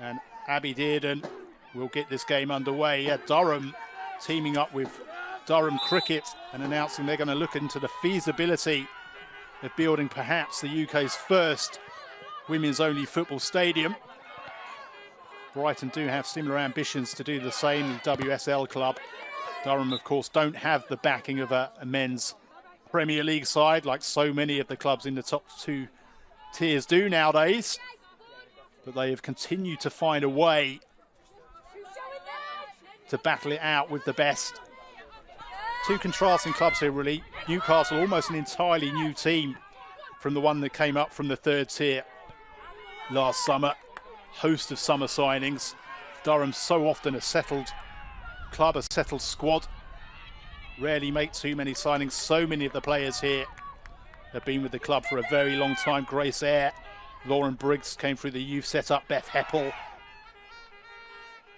And Abby Dearden will get this game underway. Yeah, Durham teaming up with Durham Cricket and announcing they're going to look into the feasibility of building perhaps the UK's first women's-only football stadium. Brighton do have similar ambitions to do the same, the WSL club. Durham, of course, don't have the backing of a men's Premier League side like so many of the clubs in the top two tiers do nowadays. But they have continued to find a way to battle it out with the best. Two contrasting clubs here, really. Newcastle, almost an entirely new team from the one that came up from the third tier last summer. Host of summer signings. Durham, so often a settled club, a settled squad. Rarely make too many signings. So many of the players here have been with the club for a very long time. Grace Eyre, Lauren Briggs came through the youth setup. Beth Heppel,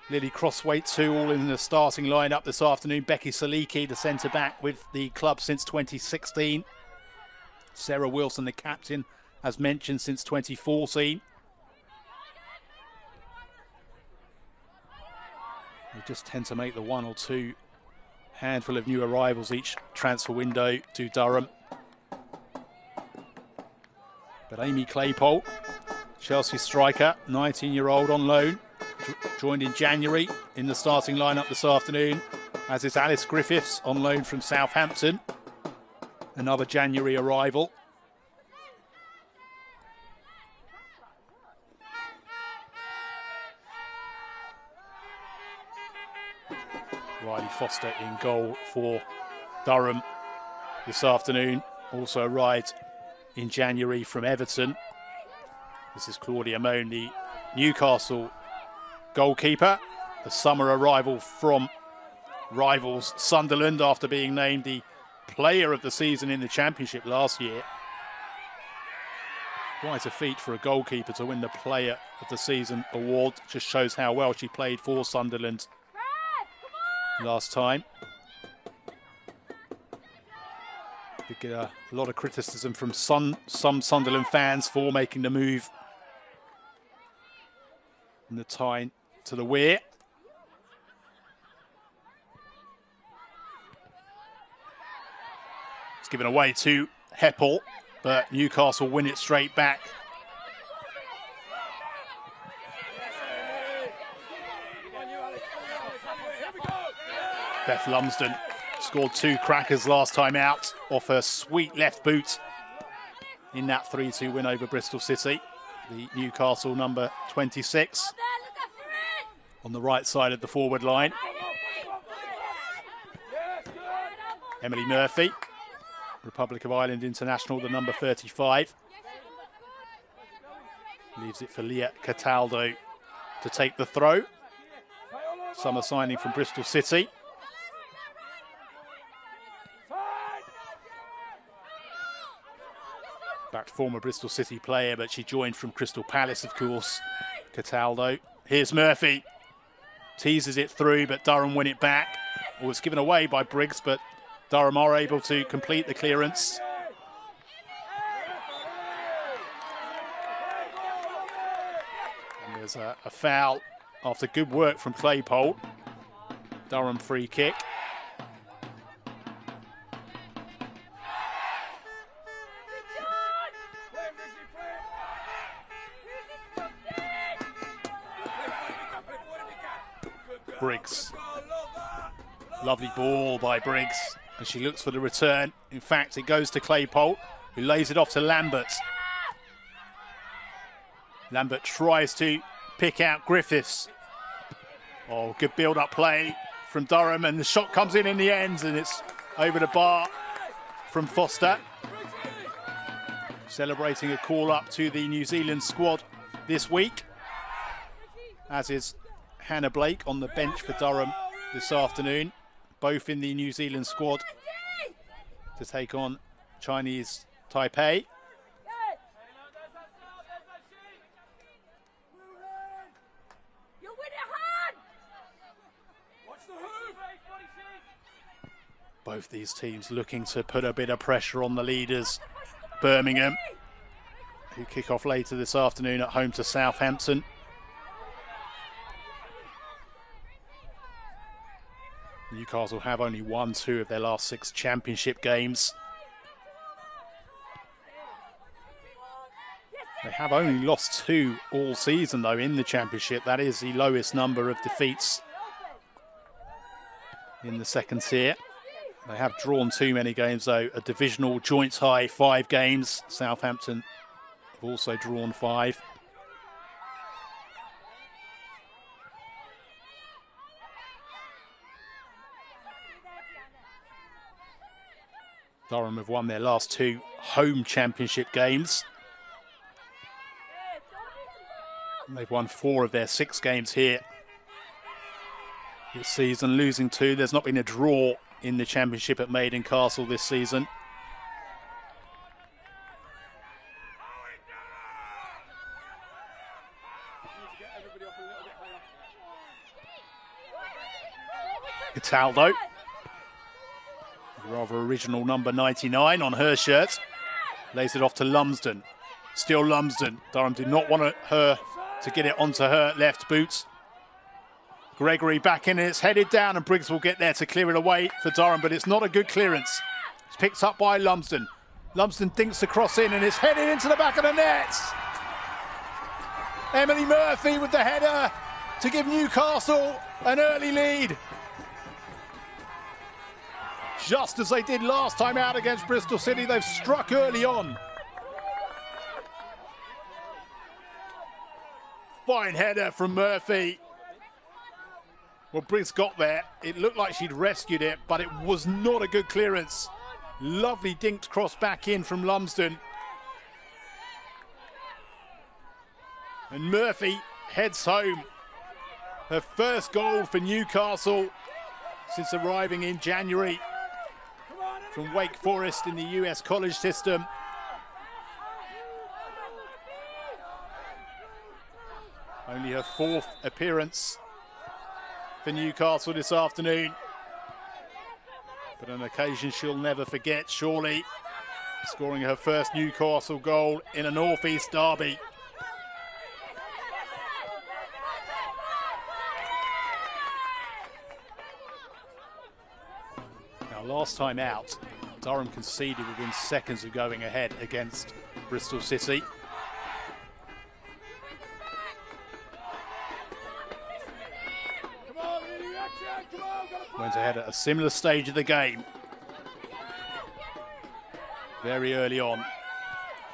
Lily Crosswaite too, all in the starting lineup this afternoon. Becky Saliki, the centre-back with the club since 2016. Sarah Wilson, the captain, as mentioned, since 2014. We just tend to make the one or two handful of new arrivals each transfer window to Durham. But Amy Claypole, Chelsea striker, 19-year-old on loan, joined in January in the starting lineup this afternoon, as is Alice Griffiths on loan from Southampton, another January arrival. Riley Foster in goal for Durham this afternoon. Also arrived in January from Everton. This is Claudia Moan, the Newcastle goalkeeper. The summer arrival from rivals Sunderland after being named the player of the season in the Championship last year. Quite a feat for a goalkeeper to win the player of the season award. Just shows how well she played for Sunderland last time. We get a lot of criticism from some Sunderland fans for making the move in the tie to the Weir. It's given away to Heppel, but Newcastle win it straight back. Beth Lumsden scored two crackers last time out off her sweet left boot in that 3-2 win over Bristol City. The Newcastle number 26 on the right side of the forward line. Emily Murphy, Republic of Ireland international, the number 35. Leaves it for Leah Cataldo to take the throw. Summer signing from Bristol City. Back former Bristol City player, but she joined from Crystal Palace, of course, Cataldo. Here's Murphy. Teases it through, but Durham win it back. It was given away by Briggs, but Durham are able to complete the clearance. And there's a foul after good work from Claypole. Durham free kick. Briggs. Lovely ball by Briggs, and she looks for the return. In fact, it goes to Claypole, who lays it off to Lambert. Lambert tries to pick out Griffiths. Oh, good build-up play from Durham, and the shot comes in the end, and it's over the bar from Foster. Celebrating a call-up to the New Zealand squad this week, as is Hannah Blake on the bench for Durham this afternoon, both in the New Zealand squad to take on Chinese Taipei. Both these teams looking to put a bit of pressure on the leaders, Birmingham, who kick off later this afternoon at home to Southampton. Newcastle have only won 2 of their last 6 championship games. They have only lost 2 all season though in the championship. That is the lowest number of defeats in the second tier. They have drawn too many games though. A divisional joint high 5 games. Southampton have also drawn 5. Durham have won their last 2 home championship games. And they've won 4 of their 6 games here this season, losing 2. There's not been a draw in the championship at Maiden Castle this season. Cataldo, rather original number 99 on her shirt, lays it off to Lumsden. Still Lumsden. Durham did not want her to get it onto her left boot. Gregory back in, and it's headed down, and Briggs will get there to clear it away for Durham, but it's not a good clearance. It's picked up by Lumsden. Lumsden thinks to cross in, and it's headed into the back of the net. Emily Murphy with the header to give Newcastle an early lead. Just as they did last time out against Bristol City, they've struck early on. Fine header from Murphy. Well, Briggs got there. It looked like she'd rescued it, but it was not a good clearance. Lovely dinked cross back in from Lumsden. And Murphy heads home. Her first goal for Newcastle since arriving in January from Wake Forest in the US college system. Only her 4th appearance for Newcastle this afternoon, but an occasion she'll never forget, surely, scoring her first Newcastle goal in a North East derby. Now, last time out, Durham conceded within seconds of going ahead against Bristol City. Went ahead at a similar stage of the game, very early on,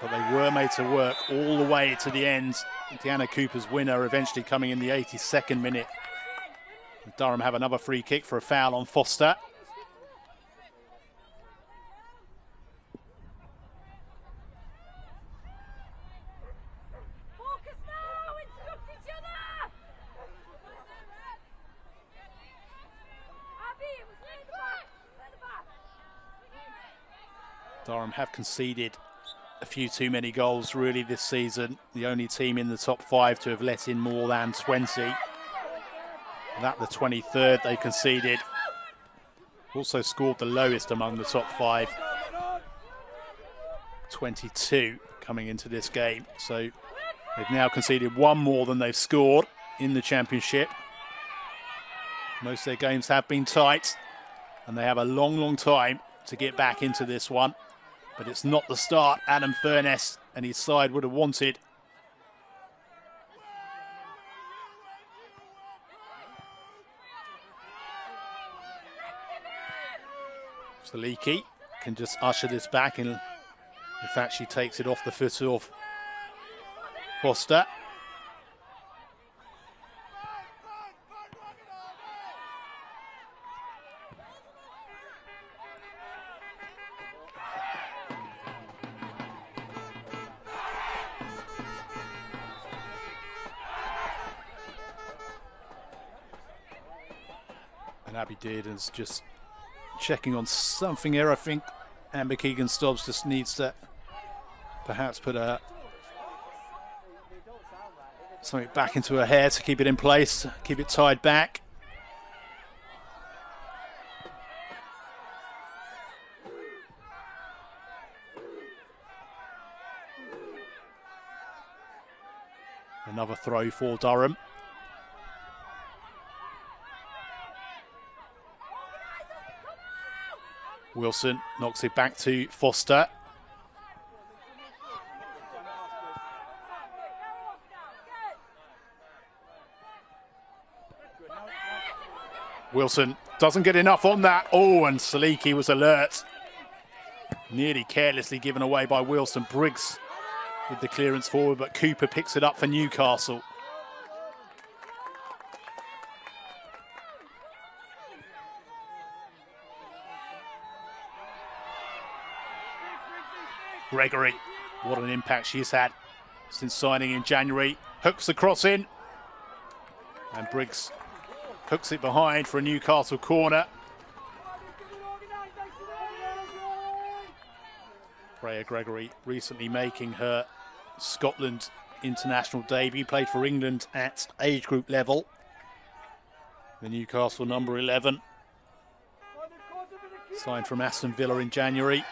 but they were made to work all the way to the end. Deanna Cooper's winner eventually coming in the 82nd minute. Durham have another free kick for a foul on Foster. Durham have conceded a few too many goals really this season. The only team in the top 5 to have let in more than 20. That the 23rd they conceded. Also scored the lowest among the top 5. 22 coming into this game. So they've now conceded 1 more than they've scored in the championship. Most of their games have been tight, and they have a long, long time to get back into this one. But it's not the start Adam Furness and his side would have wanted. Saliki can just usher this back, and in fact she takes it off the foot of Foster. And Abby Dearden's just checking on something here. I think Amber Keegan-Stobbs just needs to perhaps put something back into her hair to keep it in place, keep it tied back. Another throw for Durham. Wilson knocks it back to Foster. Wilson doesn't get enough on that. Oh, and Saliki was alert. Nearly carelessly given away by Wilson. Briggs with the clearance forward, but Cooper picks it up for Newcastle. Gregory, what an impact she's had since signing in January. Hooks the cross in. And Briggs hooks it behind for a Newcastle corner. Freya Gregory recently making her Scotland international debut. Played for England at age group level. The Newcastle number 11. Signed from Aston Villa in January.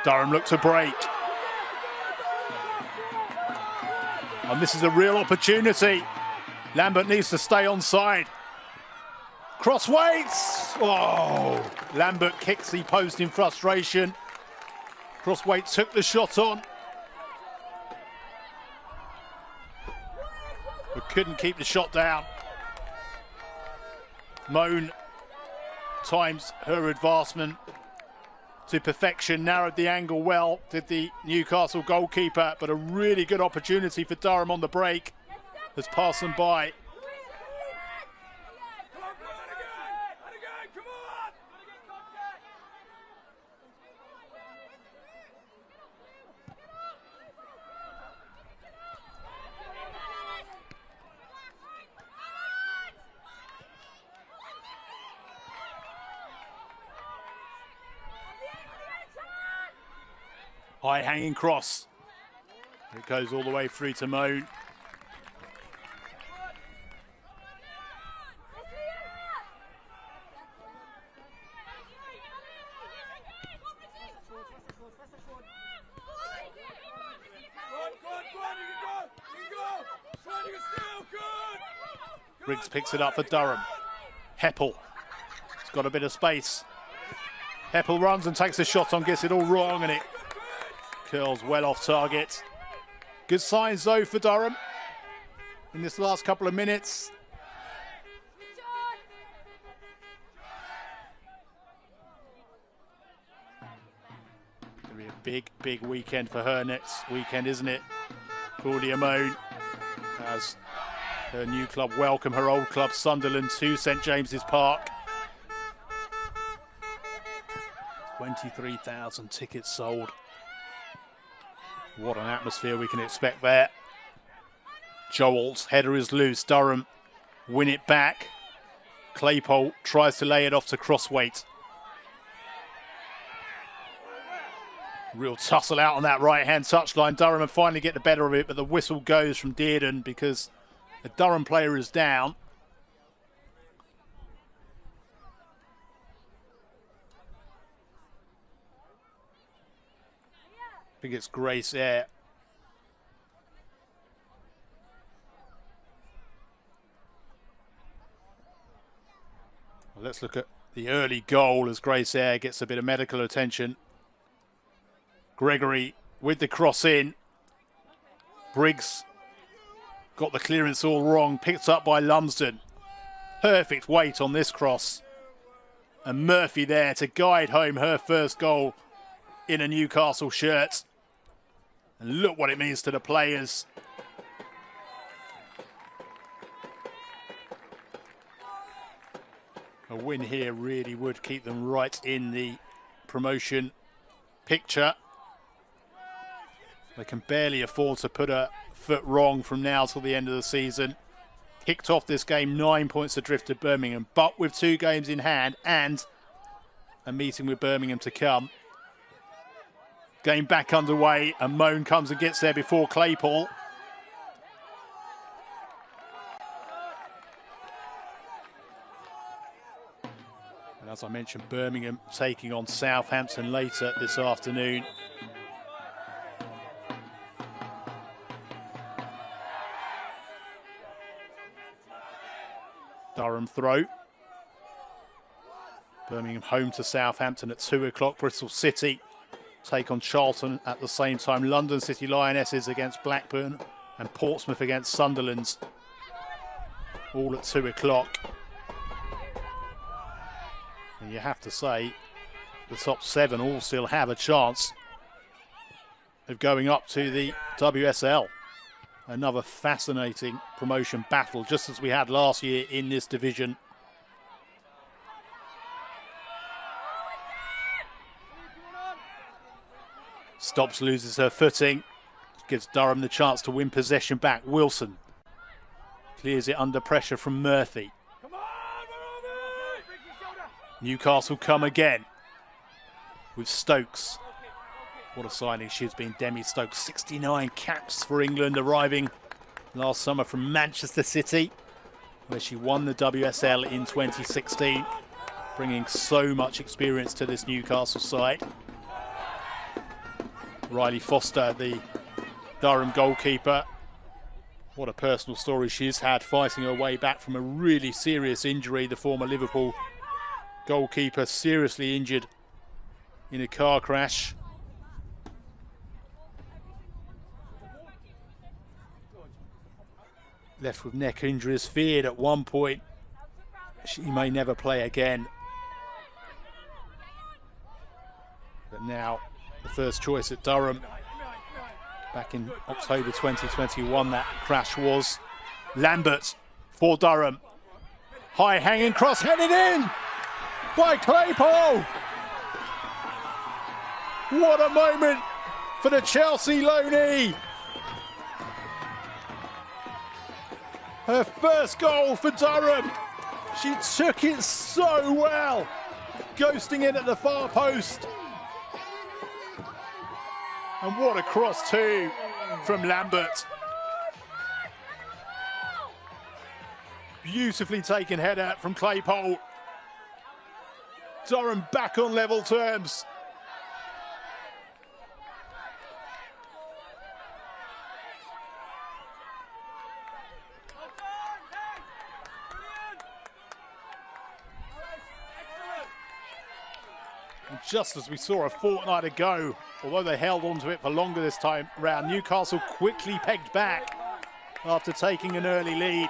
Durham look to break. And this is a real opportunity. Lambert needs to stay on side. Cross Waits! Oh! Lambert kicks the post in frustration. Crosswaite took the shot on, but couldn't keep the shot down. Moan times her advancement to perfection, narrowed the angle well, did the Newcastle goalkeeper, but a really good opportunity for Durham on the break has passed them by. High hanging cross. It goes all the way through to Moan. Briggs picks it up for Durham. Heppel. He's got a bit of space. Heppel runs and takes a shot on, gets it all wrong, and it curls well off target. Good signs though for Durham in this last couple of minutes. Gonna be a big weekend for her next weekend, isn't it? Claudia Moan, as her new club welcome her old club Sunderland to St James's Park. 23,000 tickets sold. What an atmosphere we can expect there. Joel's header is loose. Durham win it back. Claypole tries to lay it off to Crosswaite. Real tussle out on that right-hand touchline. Durham and finally get the better of it, but the whistle goes from Dearden because the Durham player is down. I think it's Grace Eyre. Well, let's look at the early goal as Grace Eyre gets a bit of medical attention. Gregory with the cross in. Briggs got the clearance all wrong, picked up by Lumsden. Perfect weight on this cross. And Murphy there to guide home her first goal in a Newcastle shirt. And look what it means to the players. A win here really would keep them right in the promotion picture. They can barely afford to put a foot wrong from now till the end of the season. Kicked off this game 9 points adrift of Birmingham, but with 2 games in hand and a meeting with Birmingham to come. Game back underway, and Moan comes and gets there before Claypole. As I mentioned, Birmingham taking on Southampton later this afternoon. Durham throw. Birmingham home to Southampton at 2 o'clock. Bristol City take on Charlton at the same time. London City Lionesses against Blackburn and Portsmouth against Sunderland. All at 2 o'clock. And you have to say, the top 7 all still have a chance of going up to the WSL. Another fascinating promotion battle, just as we had last year in this division. Stops, loses her footing, gives Durham the chance to win possession back. Wilson clears it under pressure from Murphy. Newcastle come again with Stokes. What a signing she's been, Demi Stokes. 69 caps for England, arriving last summer from Manchester City, where she won the WSL in 2016, bringing so much experience to this Newcastle side. Riley Foster, the Durham goalkeeper. What a personal story she's had, fighting her way back from a really serious injury. The former Liverpool goalkeeper seriously injured in a car crash. Left with neck injuries, feared at one point she may never play again. But now the first choice at Durham. Back in October 2021 that crash was. Lambert for Durham. High hanging cross, headed in by Claypole. What a moment for the Chelsea loanee. Her first goal for Durham. She took it so well, ghosting in at the far post. And what a cross too from Lambert. Beautifully taken header from Claypole. Durham back on level terms. And just as we saw a fortnight ago, although they held on to it for longer this time round, Newcastle quickly pegged back after taking an early lead.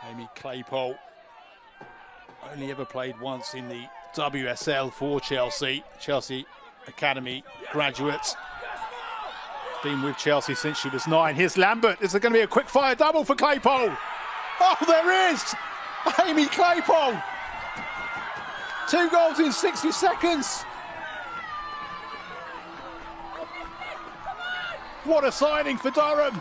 Amy Claypole only ever played once in the WSL for Chelsea. Chelsea Academy graduates. Been with Chelsea since she was 9. Here's Lambert. Is there going to be a quick fire double for Claypole? Oh, there is! Amy Claypole! 2 goals in 60 seconds. What a signing for Durham.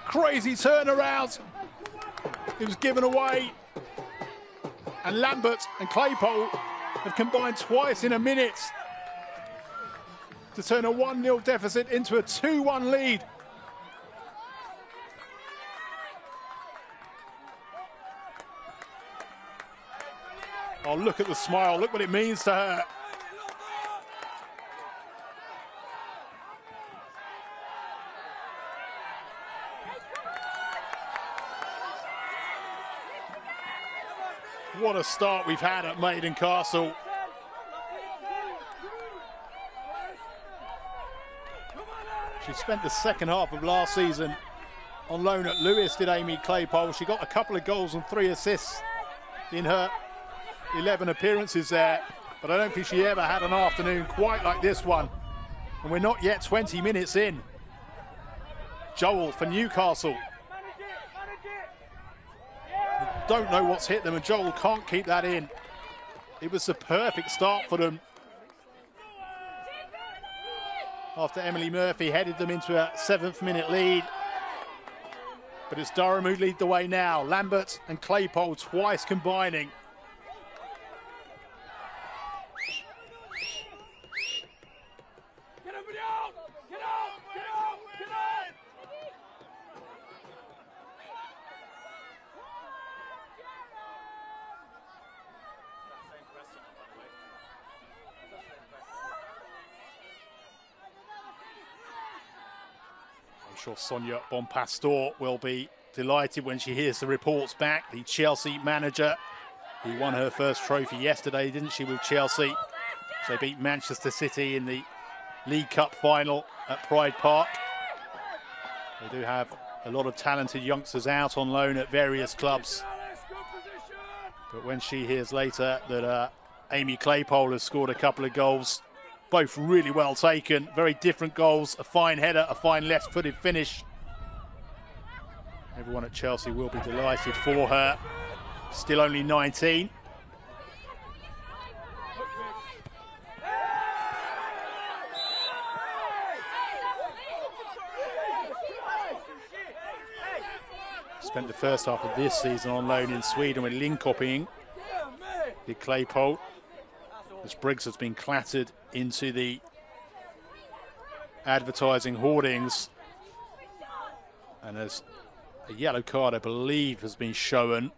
Crazy turnaround. It was given away. And Lambert and Claypole have combined twice in a minute to turn a 1-0 deficit into a 2-1 lead. Oh, look at the smile. Look what it means to her. What a start we've had at Maiden Castle. She spent the second half of last season on loan at Lewis, did Amy Claypole. She got a couple of goals and 3 assists in her 11 appearances there, but I don't think she ever had an afternoon quite like this one. And we're not yet 20 minutes in. Joel for Newcastle. Don't know what's hit them, and Joel can't keep that in. It was the perfect start for them after Emily Murphy headed them into a 7th minute lead. But it's Durham who lead the way now. Lambert and Claypole twice combining sure Sonia Bonpastor will be delighted when she hears the reports back. The Chelsea manager, who won her first trophy yesterday, didn't she, with Chelsea? They beat Manchester City in the League Cup final at Pride Park. They do have a lot of talented youngsters out on loan at various clubs. But when she hears later that Amy Claypole has scored a couple of goals, both really well taken, very different goals, a fine header, a fine left-footed finish. Everyone at Chelsea will be delighted for her. Still only 19. Spent the first half of this season on loan in Sweden with Linköping. The Claypole, as Briggs has been clattered into the advertising hoardings, and as a yellow card, I believe, has been shown.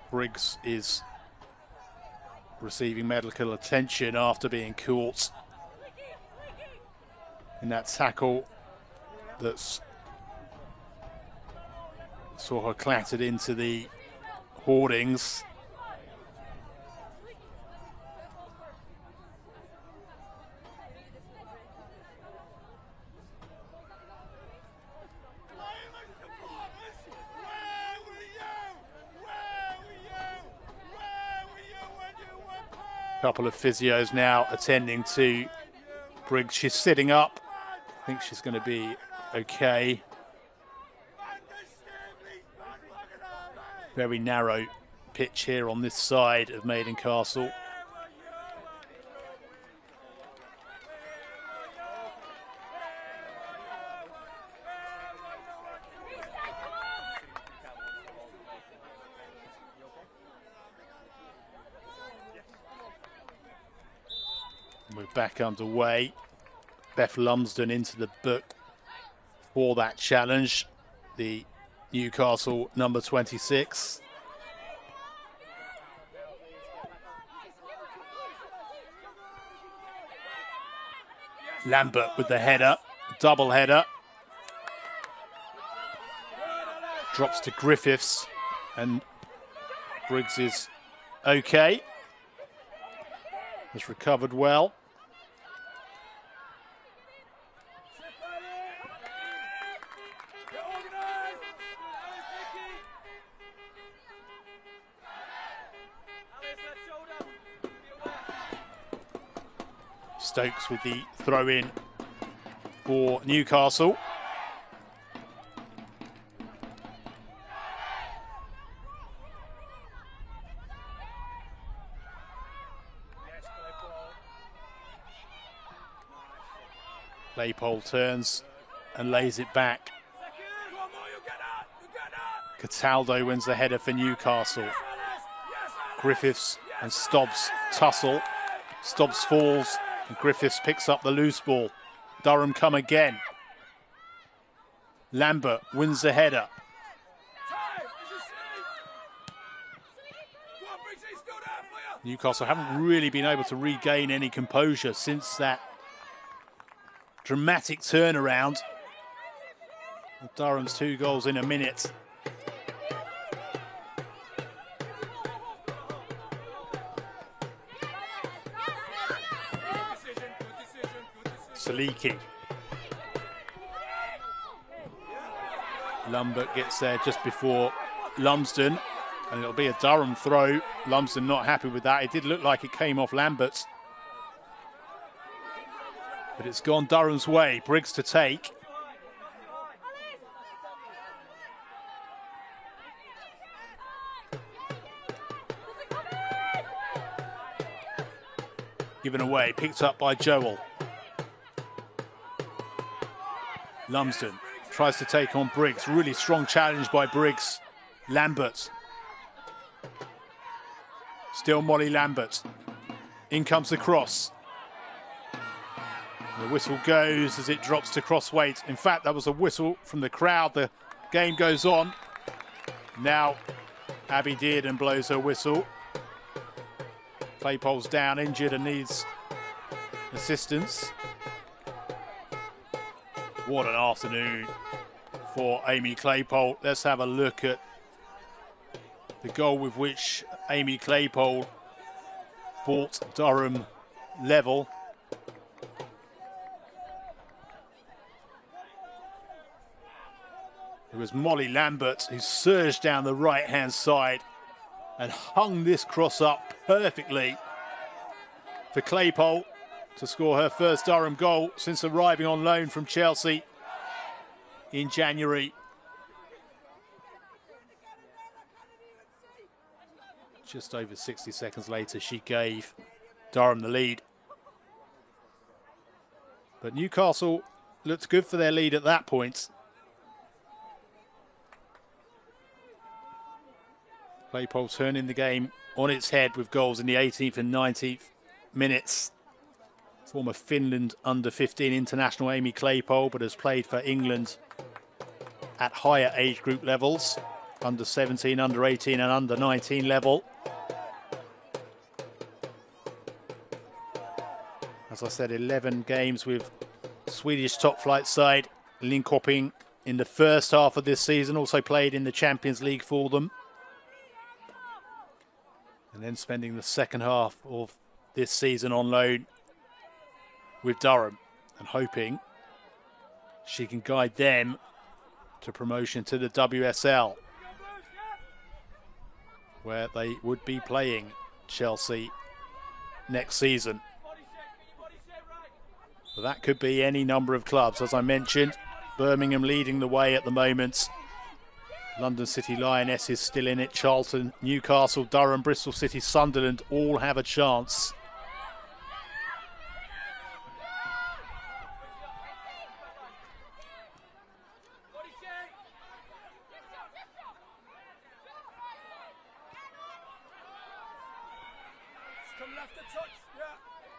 Briggs is receiving medical attention after being caught in that tackle that saw her clattered into the hoardings. Couple of physios now attending to Briggs. She's sitting up. I think she's going to be okay. Very narrow pitch here on this side of Maiden Castle. We're back underway. Beth Lumsden into the book for that challenge. The Newcastle number 26. Lambert with the header, double header. Drops to Griffiths, and Briggs is okay. Has recovered well. Stokes with the throw-in for Newcastle. Claypole turns and lays it back. Cataldo wins the header for Newcastle. Griffiths and Stobbs tussle. Stobbs falls and Griffiths picks up the loose ball. Durham come again. Lambert wins the header. Newcastle haven't really been able to regain any composure since that dramatic turnaround. Durham's 2 goals in a minute. Saliki. Lambert gets there just before Lumsden, and it'll be a Durham throw. Lumsden not happy with that. It did look like it came off Lambert's, but it's gone Durham's way. Briggs to take. Given away, picked up by Joel. Lumsden tries to take on Briggs. Really strong challenge by Briggs. Lambert. Still Molly Lambert. In comes the cross. The whistle goes as it drops to cross weight. In fact, that was a whistle from the crowd. The game goes on. Now Abby Dearden blows her whistle. Claypole's down, injured and needs assistance. What an afternoon for Amy Claypole. Let's have a look at the goal with which Amy Claypole brought Durham level. It was Molly Lambert who surged down the right-hand side and hung this cross up perfectly for Claypole to score her first Durham goal since arriving on loan from Chelsea in January. Just over 60 seconds later, she gave Durham the lead. But Newcastle looked good for their lead at that point. Claypole turning the game on its head with goals in the 18th and 19th minutes. Former Finland under-15 international Amy Claypole, but has played for England at higher age group levels, under 17, under 18 and under 19 level. As I said, 11 games with Swedish top flight side Linköping in the first half of this season, also played in the Champions League for them. And then spending the second half of this season on loan with Durham and hoping she can guide them to promotion to the WSL, where they would be playing Chelsea next season. So that could be any number of clubs. As I mentioned, Birmingham leading the way at the moment. London City Lionesses still in it. Charlton, Newcastle, Durham, Bristol City, Sunderland all have a chance.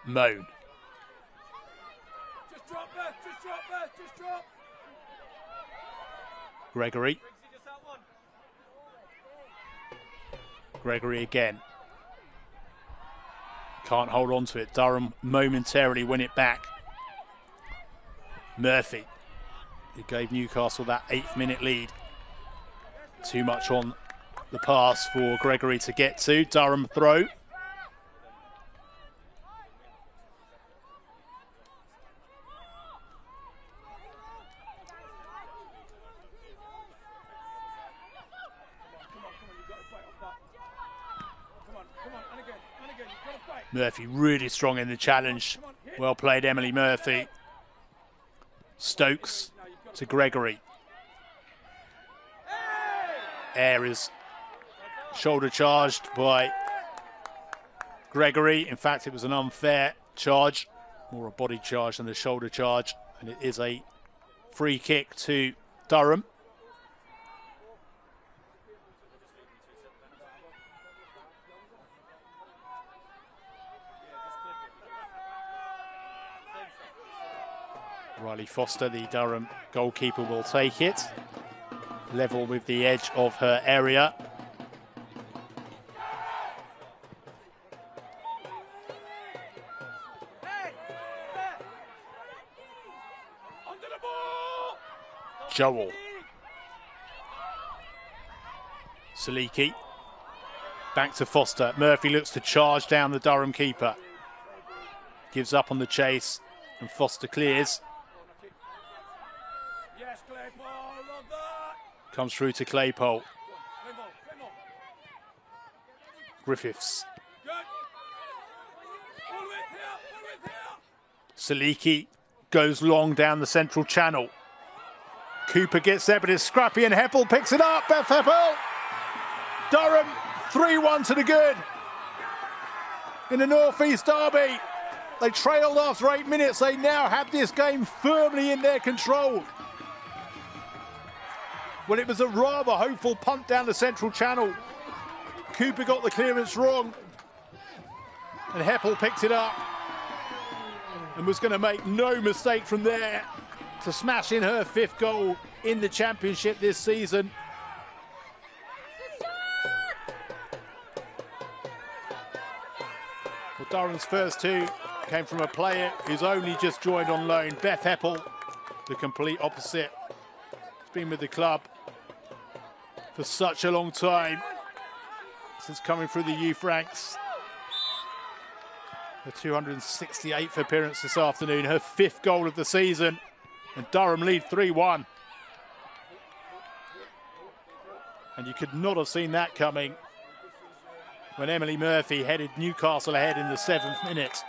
Moan. Just drop there, just drop there, just drop. Gregory. Gregory again. Can't hold on to it. Durham momentarily win it back. Murphy, who gave Newcastle that 8th minute lead. Too much on the pass for Gregory to get to. Durham throw. Murphy really strong in the challenge. Well played, Emily Murphy. Stokes to Gregory. Air is shoulder charged by Gregory. In fact, it was an unfair charge, more a body charge than a shoulder charge. And it is a free kick to Durham. Riley Foster, the Durham goalkeeper, will take it. Level with the edge of her area. Joel. Saliki. Back to Foster. Murphy looks to charge down the Durham keeper. Gives up on the chase and Foster clears. Comes through to Claypole. Griffiths. Saliki goes long down the central channel. Cooper gets there, but it's scrappy and Heppel picks it up. Beth Heppel. Durham 3-1 to the good. In the North East derby. They trailed after 8 minutes. They now have this game firmly in their control. Well, it was a rather hopeful punt down the central channel. Cooper got the clearance wrong. And Heppel picked it up. And was going to make no mistake from there to smash in her 5th goal in the championship this season. Durham's first two came from a player who's only just joined on loan, Beth Heppel, the complete opposite. She's been with the club for such a long time, since coming through the youth ranks. Her 268th appearance this afternoon, her 5th goal of the season, and Durham lead 3-1. And you could not have seen that coming when Emily Murphy headed Newcastle ahead in the 7th minute.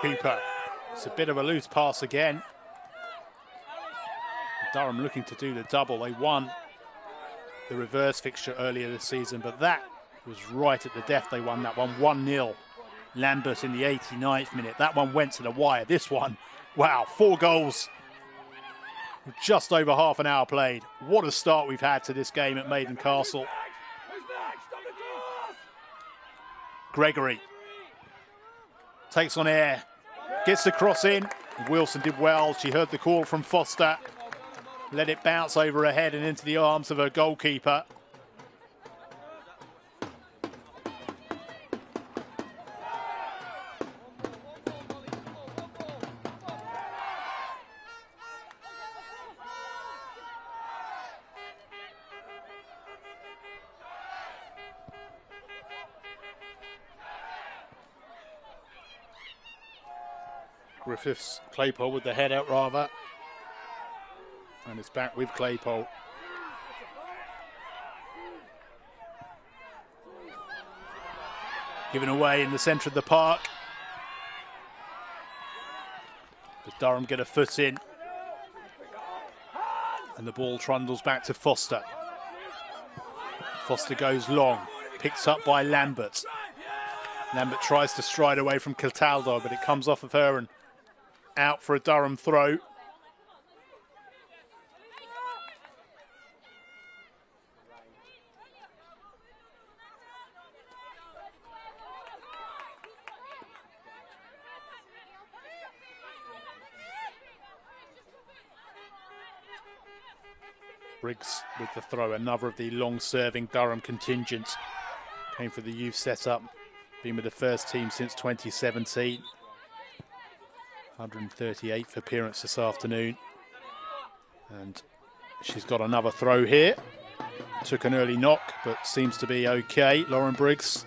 Cooper, it's a bit of a loose pass again. Durham looking to do the double. They won the reverse fixture earlier this season, but that was right at the death. They won that one 1-0. Lambert in the 89th minute. That one went to the wire. This one, wow, 4 goals. Just over half an hour played. What a start we've had to this game at Maiden Castle. Gregory takes on air, gets the cross in. Wilson did well. She heard the call from Foster. Let it bounce over her head and into the arms of her goalkeeper. Griffiths, Claypole with the head out rather. And it's back with Claypole. Given away in the centre of the park. But Durham get a foot in. And the ball trundles back to Foster. Foster goes long, picked up by Lambert. Lambert tries to stride away from Cataldo, but it comes off of her and out for a Durham throw. Briggs with the throw, another of the long-serving Durham contingent. Came for the youth setup, been with the first team since 2017. 138th appearance this afternoon. And she's got another throw here. Took an early knock, but seems to be okay. Lauren Briggs.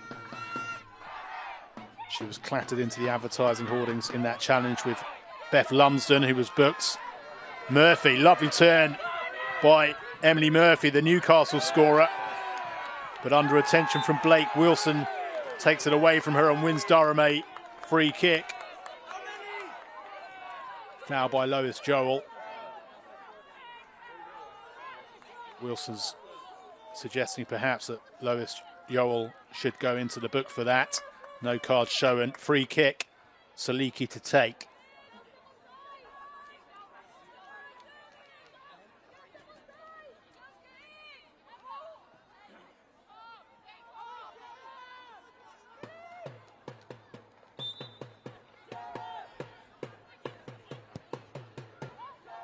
She was clattered into the advertising hoardings in that challenge with Beth Lumsden, who was booked. Murphy, lovely turn by Emily Murphy, the Newcastle scorer. But under attention from Blake, Wilson takes it away from her and wins Durham a free kick. Foul by Lois Joel. Wilson's suggesting perhaps that Lois Joel should go into the book for that. No card shown. Free kick, Saliki to take.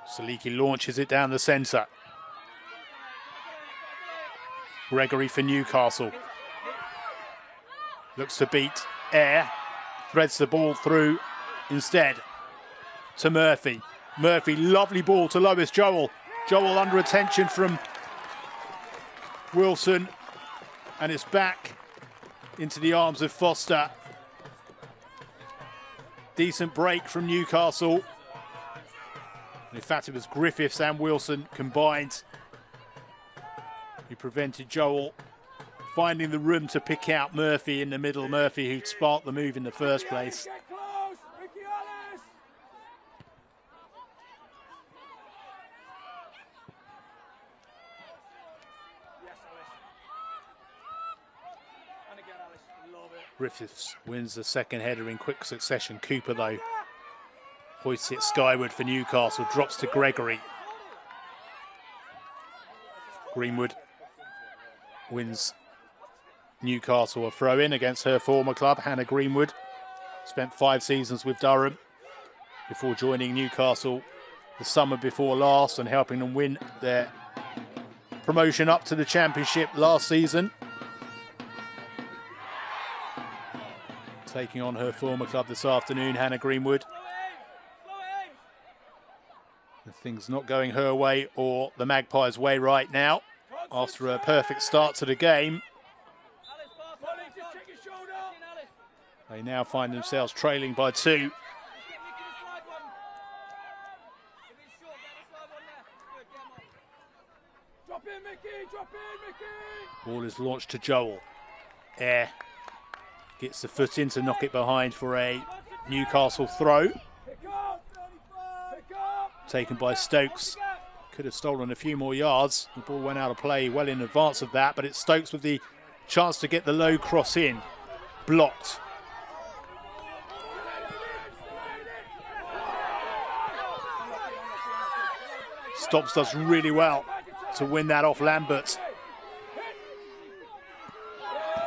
Saliki launches it down the centre. Gregory for Newcastle. Looks to beat Air. Threads the ball through instead to Murphy. Murphy, lovely ball to Lois Joel. Joel under attention from Wilson. And it's back into the arms of Foster. Decent break from Newcastle. In fact, it was Griffiths and Wilson combined who prevented Joel finding the room to pick out Murphy in the middle. Murphy, who sparked the move in the first place. Griffiths wins the second header in quick succession. Cooper, though, hoists it skyward for Newcastle, drops to Gregory. Greenwood wins Newcastle a throw-in against her former club, Hannah Greenwood. Spent 5 seasons with Durham before joining Newcastle the summer before last and helping them win their promotion up to the Championship last season. Taking on her former club this afternoon, Hannah Greenwood. The things not going her way or the Magpies' way right now after a perfect start to the game. They now find themselves trailing by 2. Drop in, Mickey! Drop in, Mickey! Ball is launched to Joel. Air gets the foot in to knock it behind for a Newcastle throw. Taken by Stokes. Could have stolen a few more yards. The ball went out of play well in advance of that, but it's Stokes with the chance to get the low cross in. Blocked. Stops does really well to win that off Lambert.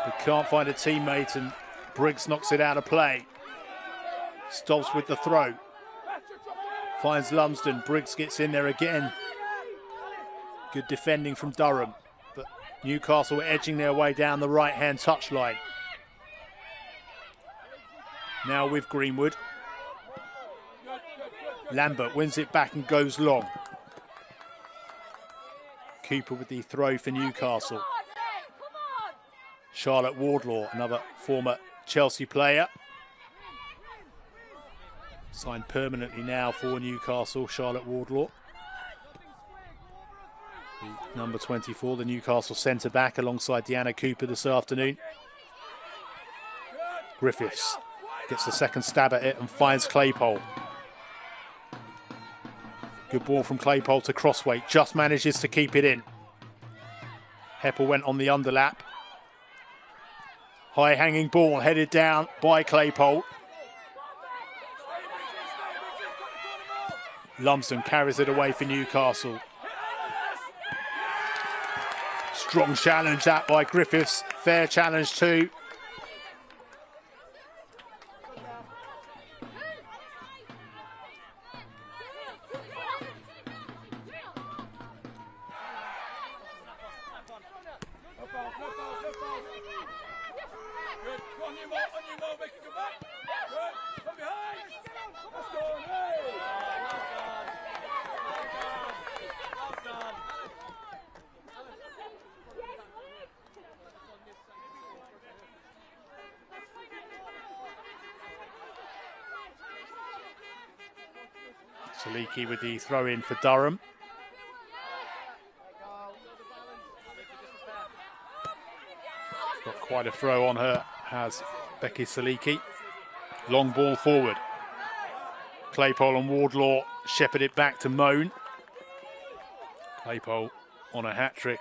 But can't find a teammate, and Briggs knocks it out of play. Stops with the throw. Finds Lumsden. Briggs gets in there again. Good defending from Durham. But Newcastle edging their way down the right-hand touchline. Now with Greenwood. Lambert wins it back and goes long. Cooper with the throw for Newcastle. Charlotte Wardlaw, another former Chelsea player. Signed permanently now for Newcastle, Charlotte Wardlaw. The number 24, the Newcastle centre-back, alongside Deanna Cooper this afternoon. Griffiths gets the second stab at it and finds Claypole. Good ball from Claypole to Crossway, just manages to keep it in. Heppel went on the underlap. High hanging ball headed down by Claypole. Lumsden carries it away for Newcastle. Strong challenge that by Griffiths. Fair challenge too. Saliki with the throw in for Durham. Got quite a throw on her, has Becky Saliki. Long ball forward. Claypole and Wardlaw shepherd it back to Moan. Claypole on a hat-trick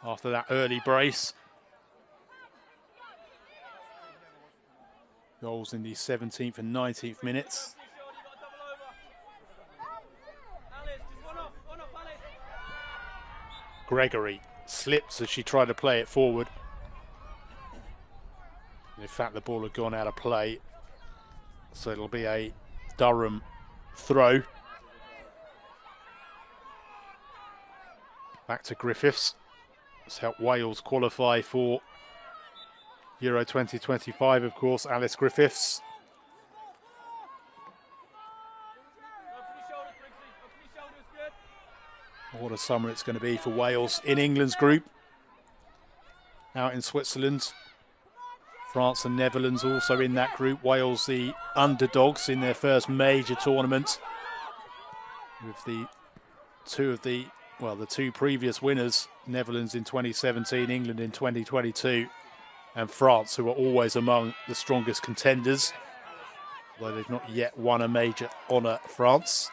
after that early brace. Goals in the 17th and 19th minutes. Gregory slips as she tried to play it forward. In fact, the ball had gone out of play, so it'll be a Durham throw. Back to Griffiths. It's helped Wales qualify for Euro 2025, of course, Alice Griffiths. What a summer it's going to be for Wales in England's group. Out in Switzerland. France and Netherlands also in that group. Wales the underdogs in their first major tournament. With the two previous winners, Netherlands in 2017, England in 2022, and France, who are always among the strongest contenders, although they've not yet won a major honour, France.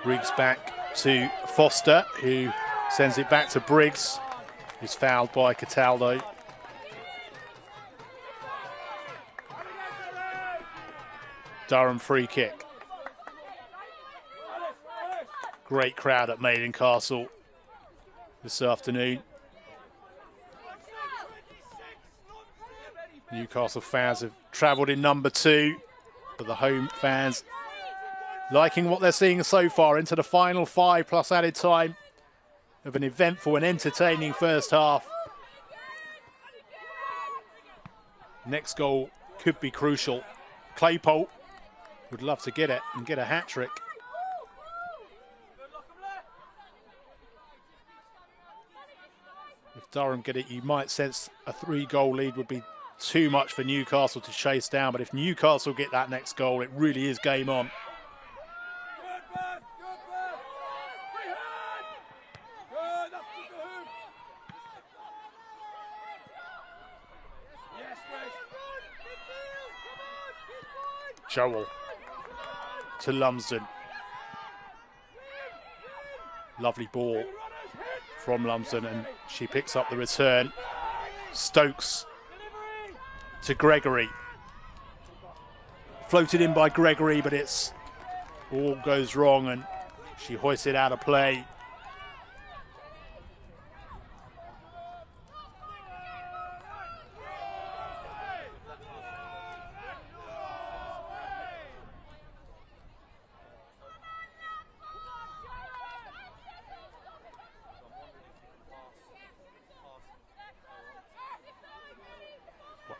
Briggs back to Foster, who sends it back to Briggs, who's fouled by Cataldo. Durham free kick. Great crowd at Maiden Castle this afternoon. Newcastle fans have travelled in number 2, but the home fans liking what they're seeing so far into the final 5 plus added time of an eventful and entertaining first half. Next goal could be crucial. Claypole would love to get it and get a hat-trick. If Durham get it, you might sense a 3-goal lead would be too much for Newcastle to chase down, but if Newcastle get that next goal, it really is game on. Joel to Lumsden. Lovely ball from Lumsden, and she picks up the return. Stokes to Gregory. Floated in by Gregory, but it's all goes wrong and she hoists it out of play.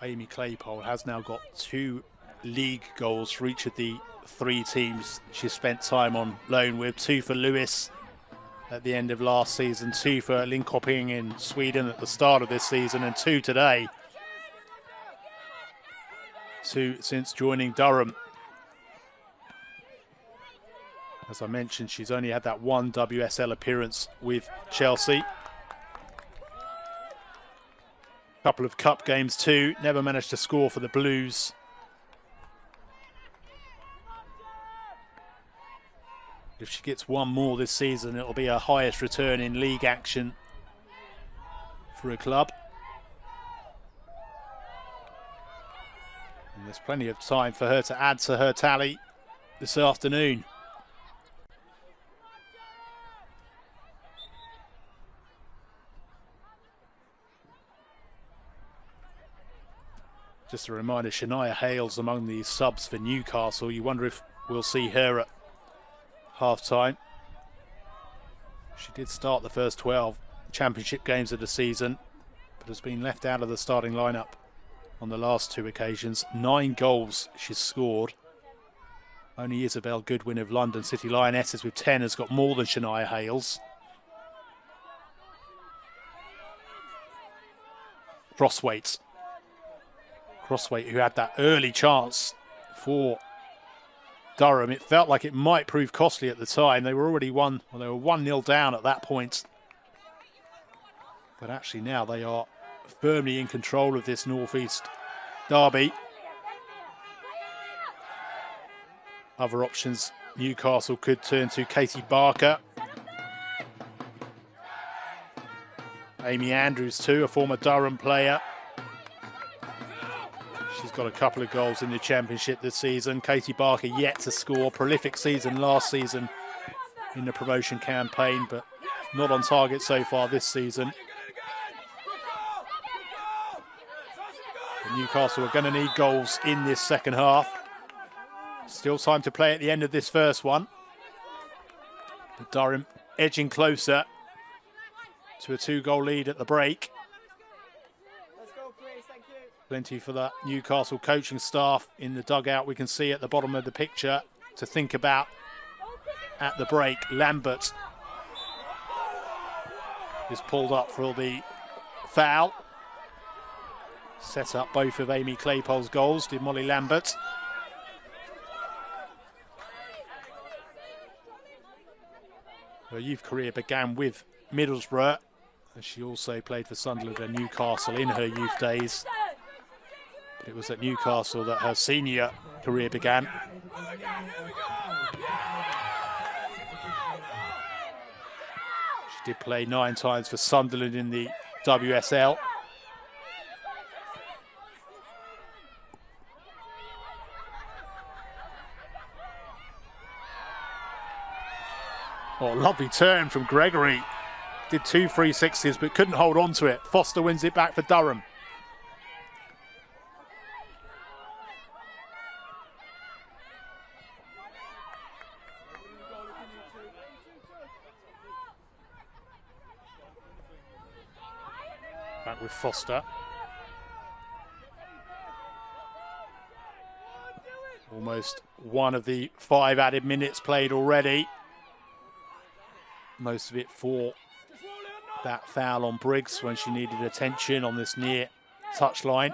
Amy Claypole has now got 2 league goals for each of the 3 teams she's spent time on loan with. 2 for Lewis at the end of last season, 2 for Linköping in Sweden at the start of this season, and 2 today. 2 since joining Durham. As I mentioned, she's only had that 1 WSL appearance with Chelsea. Couple of cup games too, never managed to score for the Blues. If she gets 1 more this season, it'll be her highest return in league action for a club. And there's plenty of time for her to add to her tally this afternoon. Just a reminder, Shania Hales among the subs for Newcastle. You wonder if we'll see her at half-time. She did start the first 12 championship games of the season, but has been left out of the starting lineup on the last 2 occasions. 9 goals she's scored. Only Isabel Goodwin of London City Lionesses with 10 has got more than Shania Hales. Crosswaite, who had that early chance for Durham. It felt like it might prove costly at the time. They were already 1-0 down at that point. But actually now they are firmly in control of this North East derby. Other options Newcastle could turn to: Katie Barker, Amy Andrews too, a former Durham player. She's got a couple of goals in the championship this season. Katie Barker yet to score. Prolific season last season in the promotion campaign, but not on target so far this season. Newcastle are going to need goals in this second half. Still time to play at the end of this first one. But Durham edging closer to a 2-goal lead at the break. Plenty for the Newcastle coaching staff in the dugout. We can see at the bottom of the picture to think about at the break. Lambert is pulled up for the foul. Set up both of Amy Claypole's goals, did Molly Lambert. Her youth career began with Middlesbrough, and she also played for Sunderland and Newcastle in her youth days. But it was at Newcastle that her senior career began. She did play 9 times for Sunderland in the WSL. Oh, lovely turn from Gregory. Did 2 360s but couldn't hold on to it. Foster wins it back for Durham. Back with Foster. Almost one of the 5 added minutes played already. Most of it for that foul on Briggs when she needed attention on this near touchline.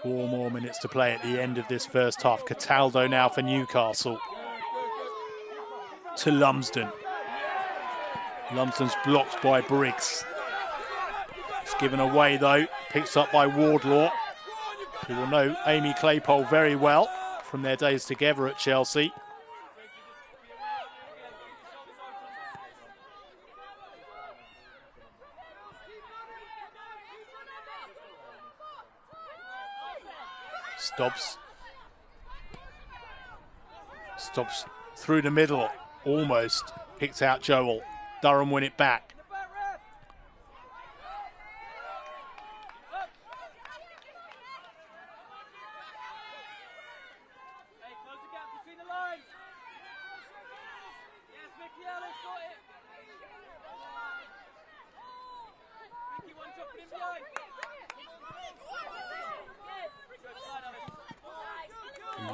4 more minutes to play at the end of this first half. Cataldo now for Newcastle. To Lumsden. Lumsden's blocked by Briggs. It's given away though, picked up by Wardlaw, who will know Amy Claypole very well from their days together at Chelsea. Stops through the middle, almost picked out Joel. Durham win it back.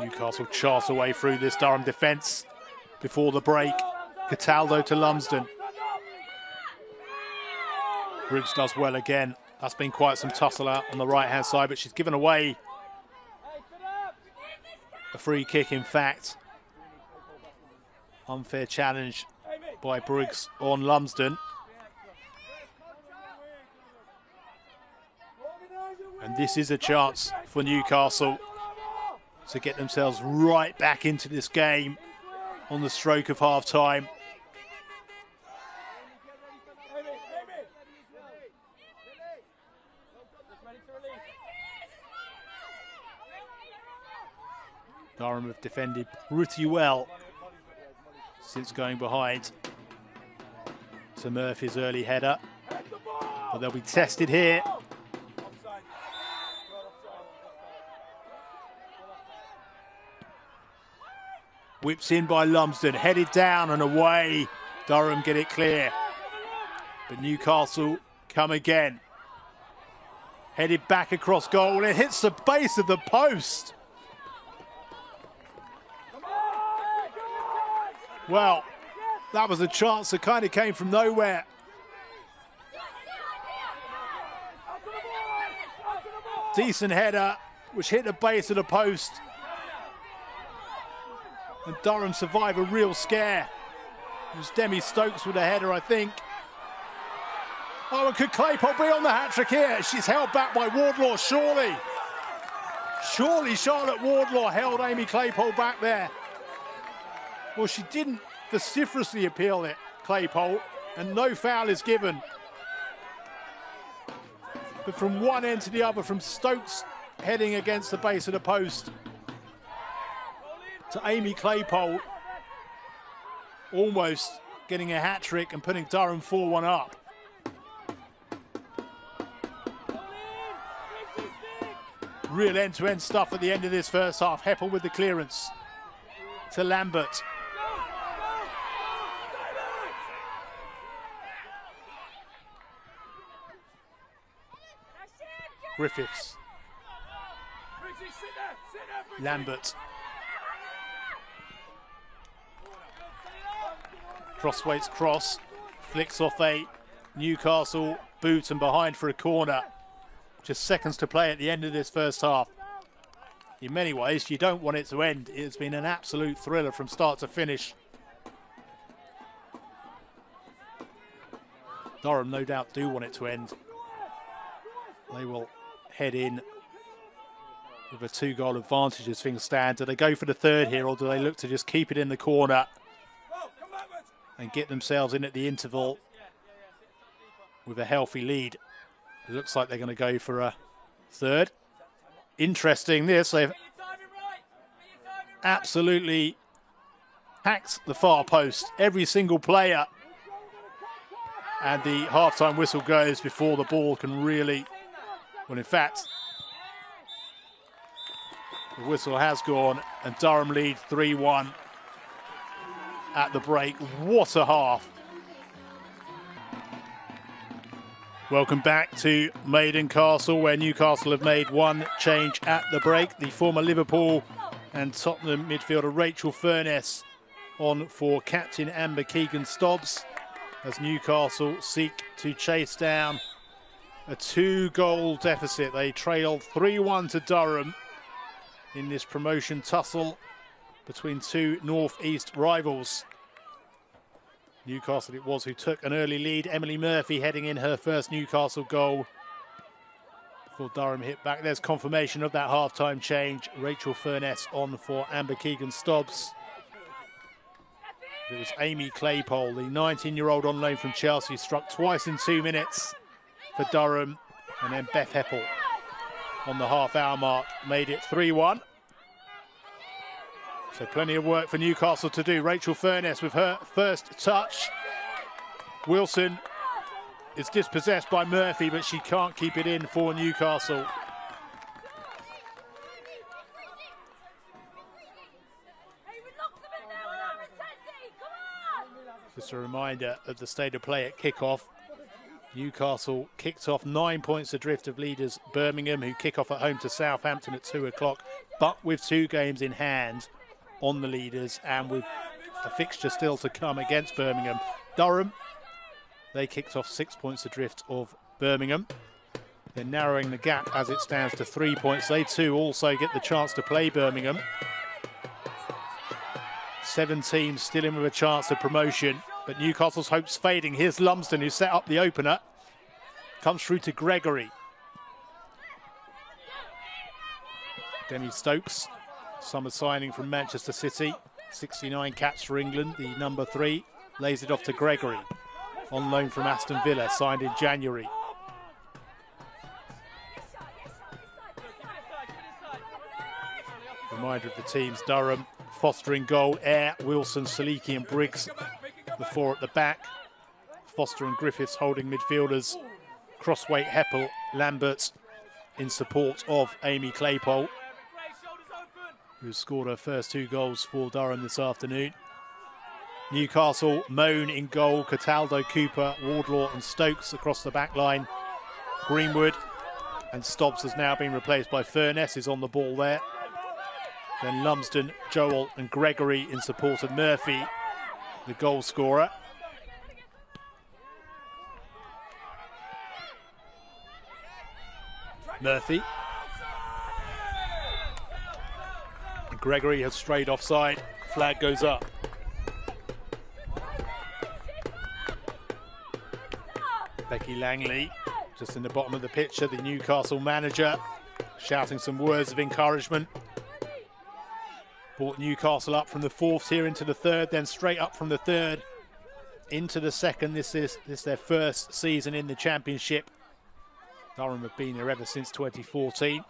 Newcastle chart away through this Durham defence before the break. Cataldo to Lumsden. Briggs does well again. That's been quite some tussle out on the right-hand side, but she's given away a free kick, in fact. Unfair challenge by Briggs on Lumsden. And this is a chance for Newcastle to get themselves right back into this game on the stroke of half-time. Durham have defended pretty well since going behind to Murphy's early header, but they'll be tested here. Whips in by Lumsden, headed down and away. Durham get it clear, but Newcastle come again. Headed back across goal, it hits the base of the post. Well, that was a chance that kind of came from nowhere. Decent header, which hit the base of the post. And Durham survive a real scare. It was Demi Stokes with a header, I think. Oh, and could Claypole be on the hat-trick here? She's held back by Wardlaw, surely. Surely Charlotte Wardlaw held Amy Claypole back there. Well, she didn't vociferously appeal it, Claypole, and no foul is given. But from one end to the other, from Stokes heading against the base of the post to Amy Claypole, almost getting a hat-trick and putting Durham 4-1 up. Real end-to-end stuff at the end of this first half. Heppel with the clearance to Lambert. Griffiths. Lambert. Crosswaite's cross. Flicks off a Newcastle boot and behind for a corner. Just seconds to play at the end of this first half. In many ways, you don't want it to end. It's been an absolute thriller from start to finish. Durham no doubt do want it to end. They will head in with a 2-goal advantage as things stand. Do they go for the third here, or do they look to just keep it in the corner and get themselves in at the interval with a healthy lead? It looks like they're going to go for a third. Interesting this. absolutely hacked the far post, every single player. And the half-time whistle goes before the ball can really, well, in fact, the whistle has gone and Durham lead 3-1 at the break. What a half. Welcome back to Maiden Castle, where Newcastle have made one change at the break. The former Liverpool and Tottenham midfielder Rachel Furness on for captain Amber Keegan-Stobbs, as Newcastle seek to chase down a 2-goal deficit. They trailed 3-1 to Durham in this promotion tussle between two north-east rivals. Newcastle it was who took an early lead. Emily Murphy heading in her first Newcastle goal before Durham hit back. There's confirmation of that half-time change. Rachel Furness on for Amber Keegan-Stobbs. It was Amy Claypole, the 19-year-old on loan from Chelsea, struck twice in 2 minutes for Durham, and then Beth Heppel on the half-hour mark made it 3-1. So plenty of work for Newcastle to do. Rachel Furness with her first touch. Wilson is dispossessed by Murphy, but she can't keep it in for Newcastle. Just a reminder of the state of play at kickoff. Newcastle kicked off 9 points adrift of leaders Birmingham, who kick off at home to Southampton at 2 o'clock, but with 2 games in hand on the leaders and with a fixture still to come against Birmingham. Durham, they kicked off 6 points adrift of Birmingham. They're narrowing the gap as it stands to 3 points. They too also get the chance to play Birmingham. 7 teams still in with a chance of promotion, but Newcastle's hopes fading. Here's Lumsden, who set up the opener. Comes through to Gregory. Demi Stokes, summer signing from Manchester City. 69 caps for England, the number 3. Lays it off to Gregory. On loan from Aston Villa, signed in January. Reminder of the teams: Durham, Foster in goal, Eyre, Wilson, Saliki and Briggs, the 4 at the back. Foster and Griffiths holding midfielders. Crossweight, Heppel, Lamberts in support of Amy Claypole, who scored her first 2 goals for Durham this afternoon. Newcastle, Moan in goal, Cataldo, Cooper, Wardlaw and Stokes across the back line. Greenwood and Stobbs has now been replaced by Furness, is on the ball there. Then Lumsden, Joel and Gregory in support of Murphy, the goal scorer. Murphy. Gregory has strayed offside. Flag goes up. Becky Langley, just in the bottom of the picture, the Newcastle manager, shouting some words of encouragement. Brought Newcastle up from the 4th here into the 3rd, then straight up from the 3rd into the 2nd. This is their first season in the Championship. Durham have been here ever since 2014.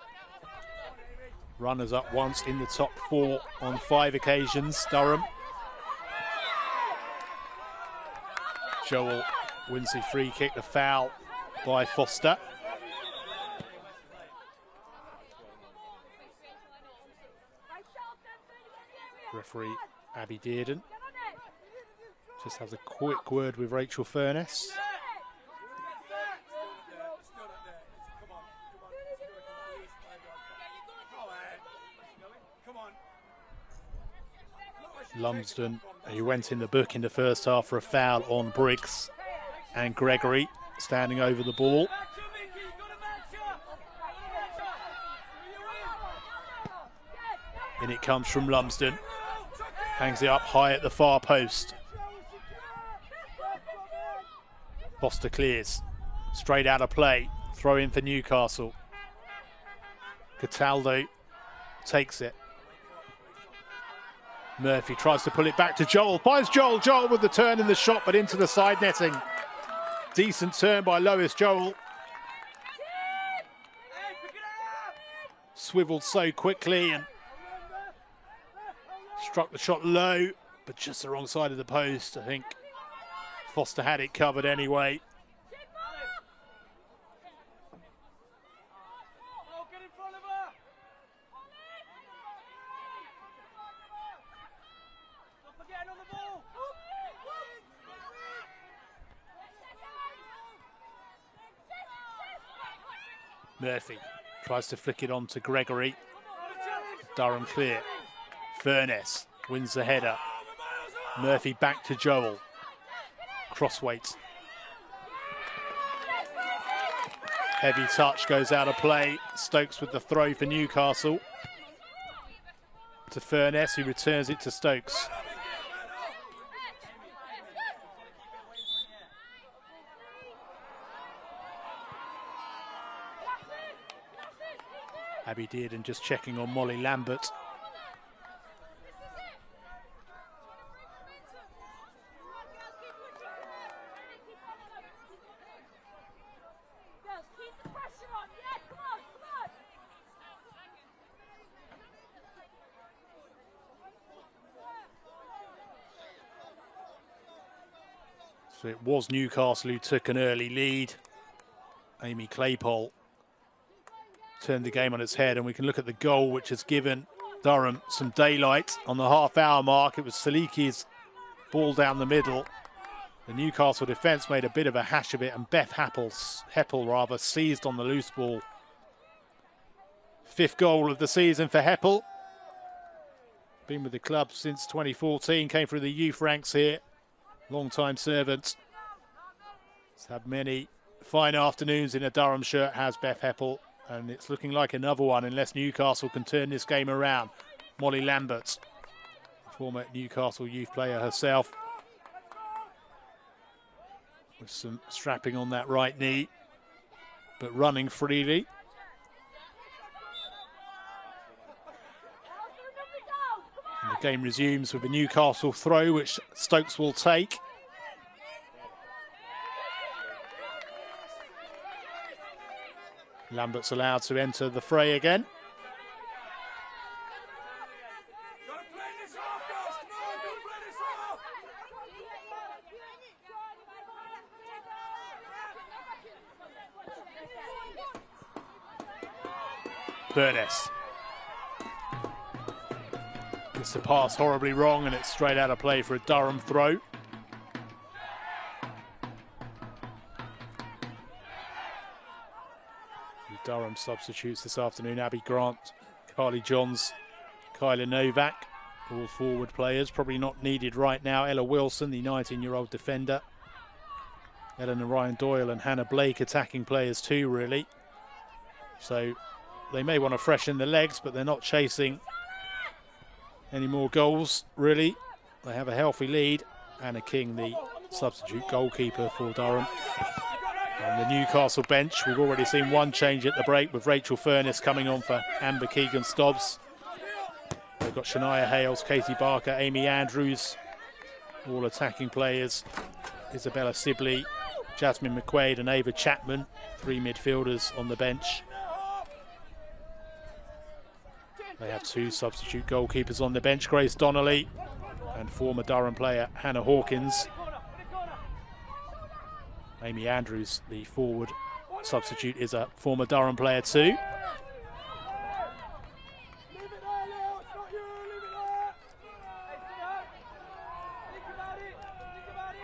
Runners up once, in the top 4 on 5 occasions, Durham. Joel wins the free kick, the foul by Foster. Referee Abby Dearden just has a quick word with Rachel Furness. Lumsden, who went in the book in the first half for a foul on Briggs, and Gregory standing over the ball. In it comes from Lumsden. Hangs it up high at the far post. Foster clears. Straight out of play. Throw in for Newcastle. Cataldo takes it. Murphy tries to pull it back to Joel. Finds Joel. Joel with the turn and the shot, but into the side netting. Decent turn by Lois Joel. Swiveled so quickly and Struck the shot low, but just the wrong side of the post. I think Foster had it covered anyway. Murphy tries to flick it on to Gregory. Durham clear. Furness wins the header. Murphy back to Joel. Crossweight. Heavy touch goes out of play. Stokes with the throw for Newcastle. To Furness, who returns it to Stokes. Abby Dearden just checking on Molly Lambert. So it was Newcastle who took an early lead. Amy Claypole turned the game on its head, and we can look at the goal which has given Durham some daylight. On the half-hour mark, it was Saliki's ball down the middle. The Newcastle defence made a bit of a hash of it, and Beth Heppel seized on the loose ball. 5th goal of the season for Heppel. Been with the club since 2014, came through the youth ranks here. Long-time servant. Has had many fine afternoons in a Durham shirt, has Beth Heppel. And it's looking like another one unless Newcastle can turn this game around. Molly Lambert, former Newcastle youth player herself, with some strapping on that right knee, but running freely. And the game resumes with a Newcastle throw, which Stokes will take. Lambert's allowed to enter the fray again. Furness gets the pass horribly wrong, and it's straight out of play for a Durham throw. Durham substitutes this afternoon: Abby Grant, Carly Johns, Kyla Novak, all forward players, probably not needed right now. Ella Wilson, the 19-year-old defender. Eleanor Ryan Doyle and Hannah Blake attacking players too, really. So they may want to freshen the legs, but they're not chasing any more goals, really. They have a healthy lead. Anna King, the substitute goalkeeper for Durham. On the Newcastle bench, we've already seen one change at the break, with Rachel Furness coming on for Amber Keegan-Stobbs. They've got Shania Hales, Katie Barker, Amy Andrews, all attacking players. Isabella Sibley, Jasmine McQuaid and Ava Chapman, 3 midfielders on the bench. They have 2 substitute goalkeepers on the bench, Grace Donnelly and former Durham player Hannah Hawkins. Amy Andrews, the forward substitute, is a former Durham player too.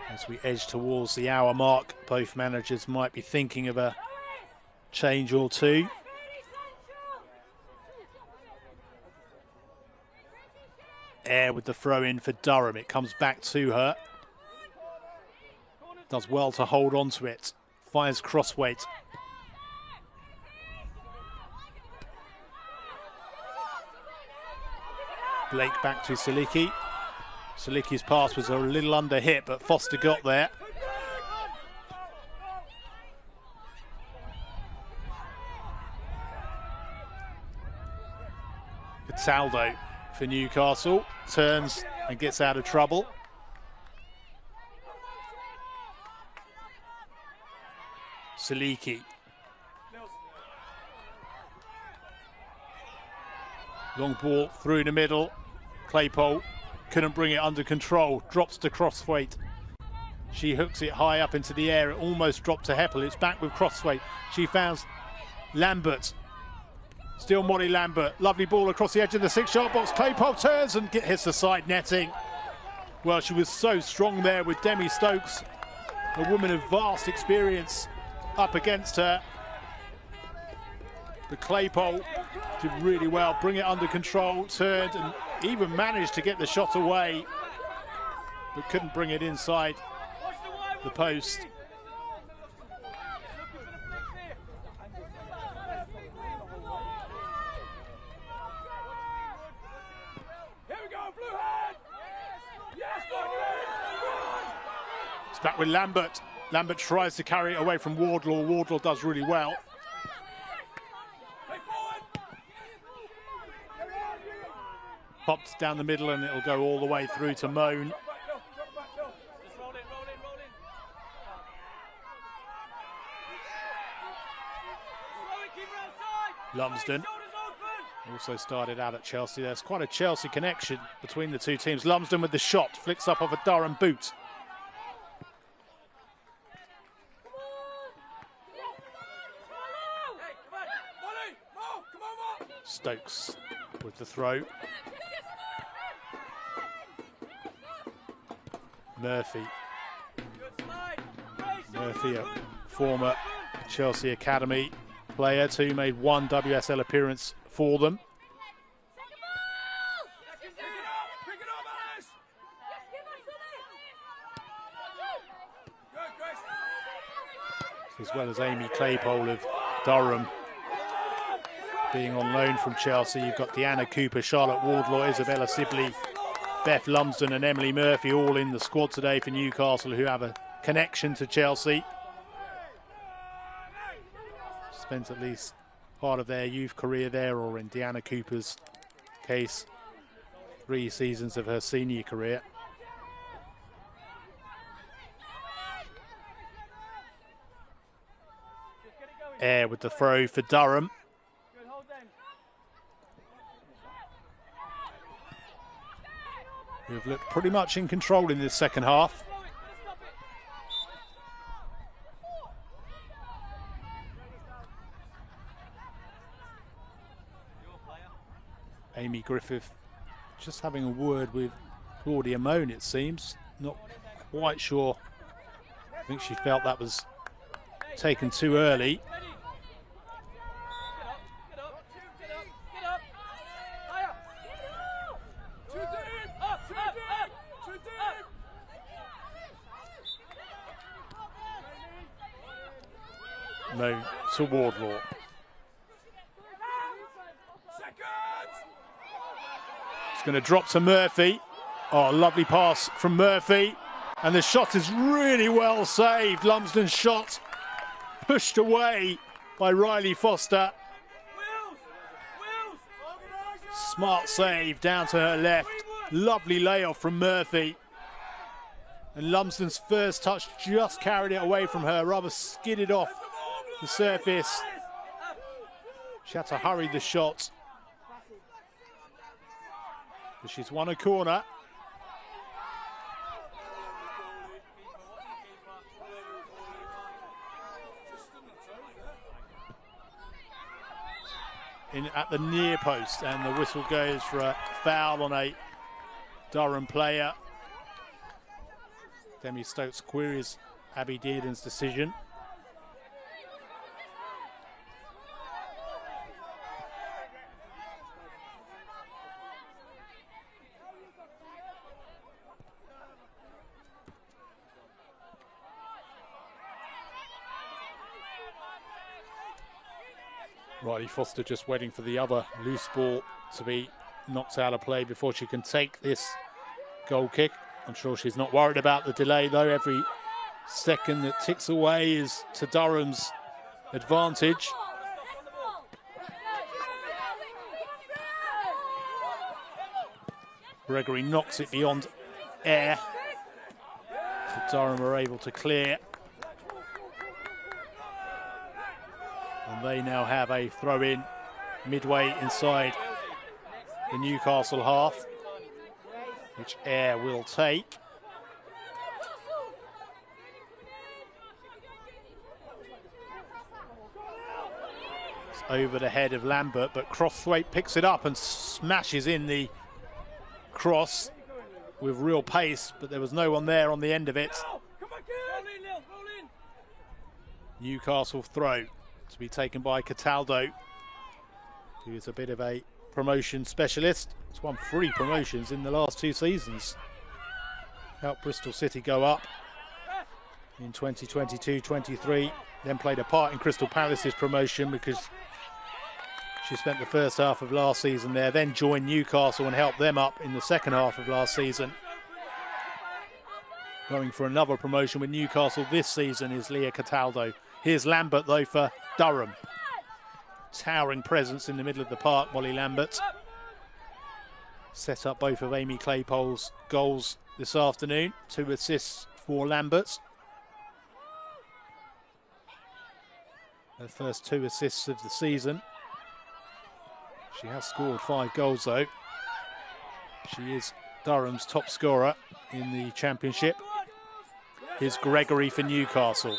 As we edge towards the hour mark, both managers might be thinking of a change or two. Eyre with the throw in for Durham. It comes back to her. Does well to hold on to it. Fires crossweight. Blake back to Saliki. Saliki's pass was a little under hit, but Foster got there. Cataldo for Newcastle. Turns and gets out of trouble. Saliki. Long ball through the middle. Claypole couldn't bring it under control, drops to Crosswaite. She hooks it high up into the air, it almost dropped to Heppel. It's back with Crosswaite. She found Lambert. Still Molly Lambert. Lovely ball across the edge of the 6-yard box. Claypole turns and hits the side netting. Well, she was so strong there with Demi Stokes, a woman of vast experience, up against her. But Claypole did really well, bring it under control, turned and even managed to get the shot away, but couldn't bring it inside the post. It's back with Lambert. Lambert tries to carry it away from Wardlaw. Wardlaw does really well. Popped down the middle and it'll go all the way through to Moan. Lumsden also started out at Chelsea. There's quite a Chelsea connection between the two teams. Lumsden with the shot, flicks up off a Durham boot. Stokes with the throw. Murphy, a former Chelsea Academy player who made one WSL appearance for them. As well as Amy Claypole of Durham being on loan from Chelsea. You've got Deanna Cooper, Charlotte Wardlaw, Isabella Sibley, Beth Lumsden and Emily Murphy all in the squad today for Newcastle, who have a connection to Chelsea. Spent at least part of their youth career there, or in Deanna Cooper's case, 3 seasons of her senior career. Air with the throw for Durham. Who've looked pretty much in control in this second half. Amy Griffith just having a word with Claudia Moan, it seems. Not quite sure. I think she felt that was taken too early. Moan to Wardlaw. It's going to drop to Murphy. Oh, lovely pass from Murphy. And the shot is really well saved. Lumsden's shot pushed away by Riley Foster. Smart save down to her left. Lovely layoff from Murphy. And Lumsden's first touch just carried it away from her, rather skidded off the surface. She had to hurry the shot. But she's won a corner. In at the near post, and the whistle goes for a foul on a Durham player. Demi Stokes queries Abby Dearden's decision. Riley Foster just waiting for the other loose ball to be knocked out of play before she can take this goal kick. I'm sure she's not worried about the delay though. Every second that ticks away is to Durham's advantage. Gregory knocks it beyond air. But Durham are able to clear. And they now have a throw-in midway inside the Newcastle half. which Ayr will take. It's over the head of Lambert, but Crossthwaite picks it up and smashes in the cross with real pace, but there was no one there on the end of it. Newcastle throw to be taken by Cataldo, who is a bit of a promotion specialist. He's won 3 promotions in the last 2 seasons. Helped Bristol City go up in 2022-23, then played a part in Crystal Palace's promotion because she spent the first half of last season there, then joined Newcastle and helped them up in the second half of last season. Going for another promotion with Newcastle this season is Leah Cataldo. Here's Lambert though for Durham. Towering presence in the middle of the park, Molly Lambert. Set up both of Amy Claypole's goals this afternoon. 2 assists for Lambert. Her first 2 assists of the season. She has scored 5 goals though. She is Durham's top scorer in the championship. Here's Gregory for Newcastle.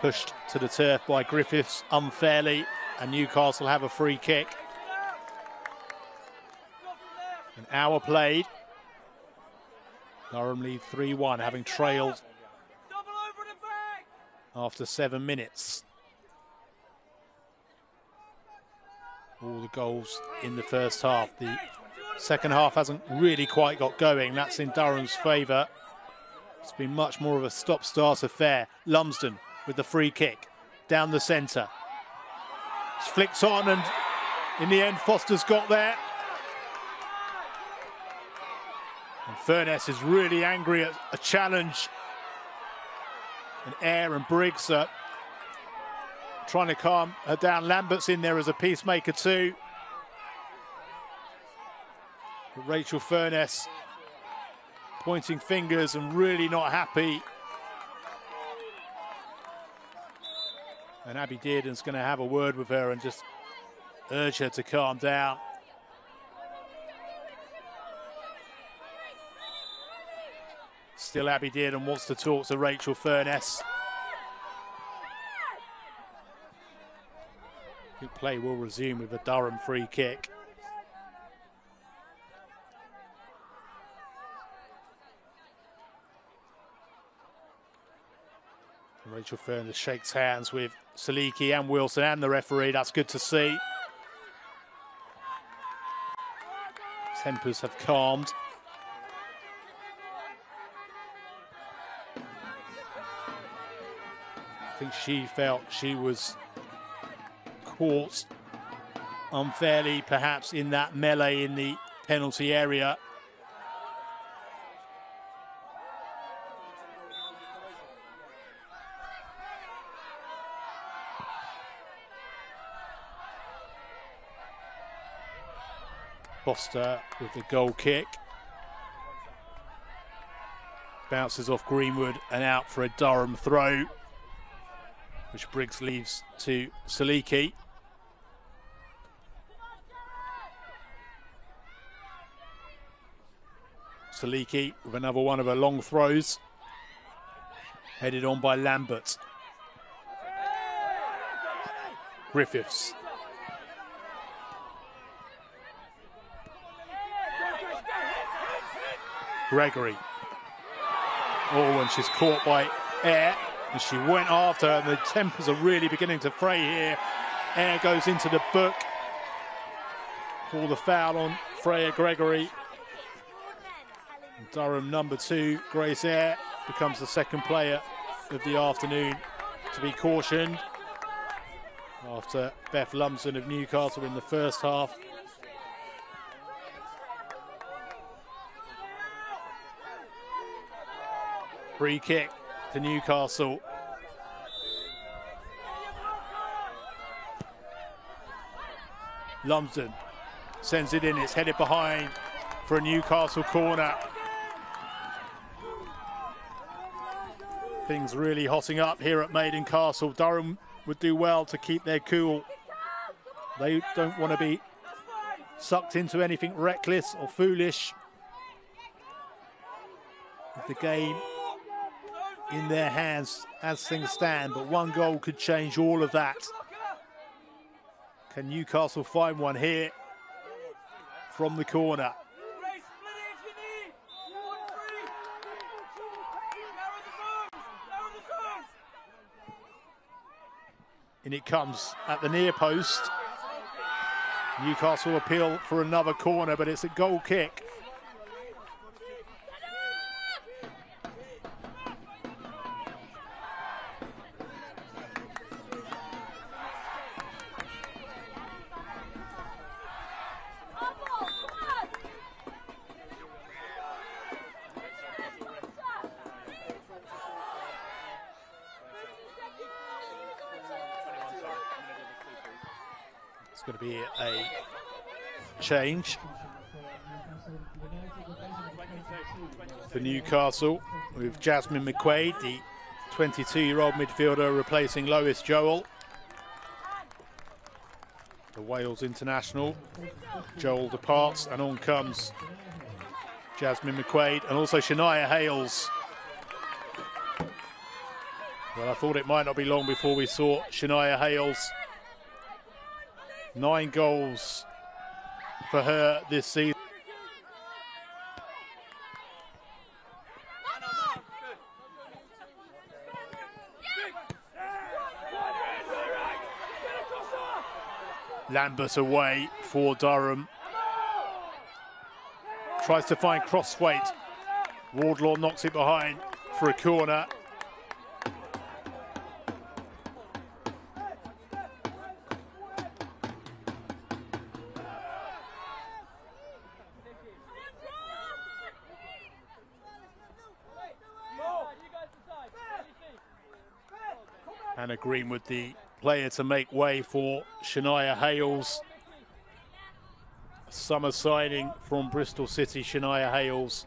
Pushed to the turf by Griffiths unfairly, and Newcastle have a free kick. An hour played. Durham lead 3-1, having trailed after 7 minutes. All the goals in the first half. The second half hasn't really quite got going. That's in Durham's favour. It's been much more of a stop-start affair. Lumsden with the free kick down the centre. It's flicked on, and in the end Foster's got there. And Furness is really angry at a challenge. And Ayr and Briggs are trying to calm her down. Lambert's in there as a peacemaker too. But Rachel Furness pointing fingers and really not happy. And Abby Dearden's going to have a word with her and just urge her to calm down. Still Abby Dearden wants to talk to Rachel Furness. Good play will resume with a Durham free kick. And Rachel Furness shakes hands with Saliki and Wilson and the referee. That's good to see. Tempers have calmed. I think she felt she was caught unfairly, perhaps, in that melee in the penalty area. Foster with the goal kick. Bounces off Greenwood and out for a Durham throw, which Briggs leaves to Saliki. Saliki with another one of her long throws. Headed on by Lambert. Griffiths. Gregory. Oh, and she's caught by Ayr, and she went after her, and the tempers are really beginning to fray here. Ayr goes into the book for the foul on Freya Gregory. Durham number 2, Grace Ayr, becomes the second player of the afternoon to be cautioned after Beth Lumsden of Newcastle in the first half. Free kick to Newcastle. Lumsden sends it in, it's headed behind for a Newcastle corner. Things really hotting up here at Maiden Castle. Durham would do well to keep their cool. They don't want to be sucked into anything reckless or foolish. the game in their hands as things stand, but one goal could change all of that. Can Newcastle find one here from the corner? In it comes at the near post. Newcastle appeal for another corner, but it's a goal kick. It's going to be a change for Newcastle with Jasmine McQuaid, the 22-year-old midfielder, replacing Lois Joel, the Wales international. Joel departs and on comes Jasmine McQuaid and also Shania Hales. Well, I thought it might not be long before we saw Shania Hales. 9 goals for her this season. Lambert away for Durham. Tries to find Crosswaite. Wardlaw knocks it behind for a corner. Hannah Greenwood, the player to make way for Shania Hales. Summer signing from Bristol City, Shania Hales.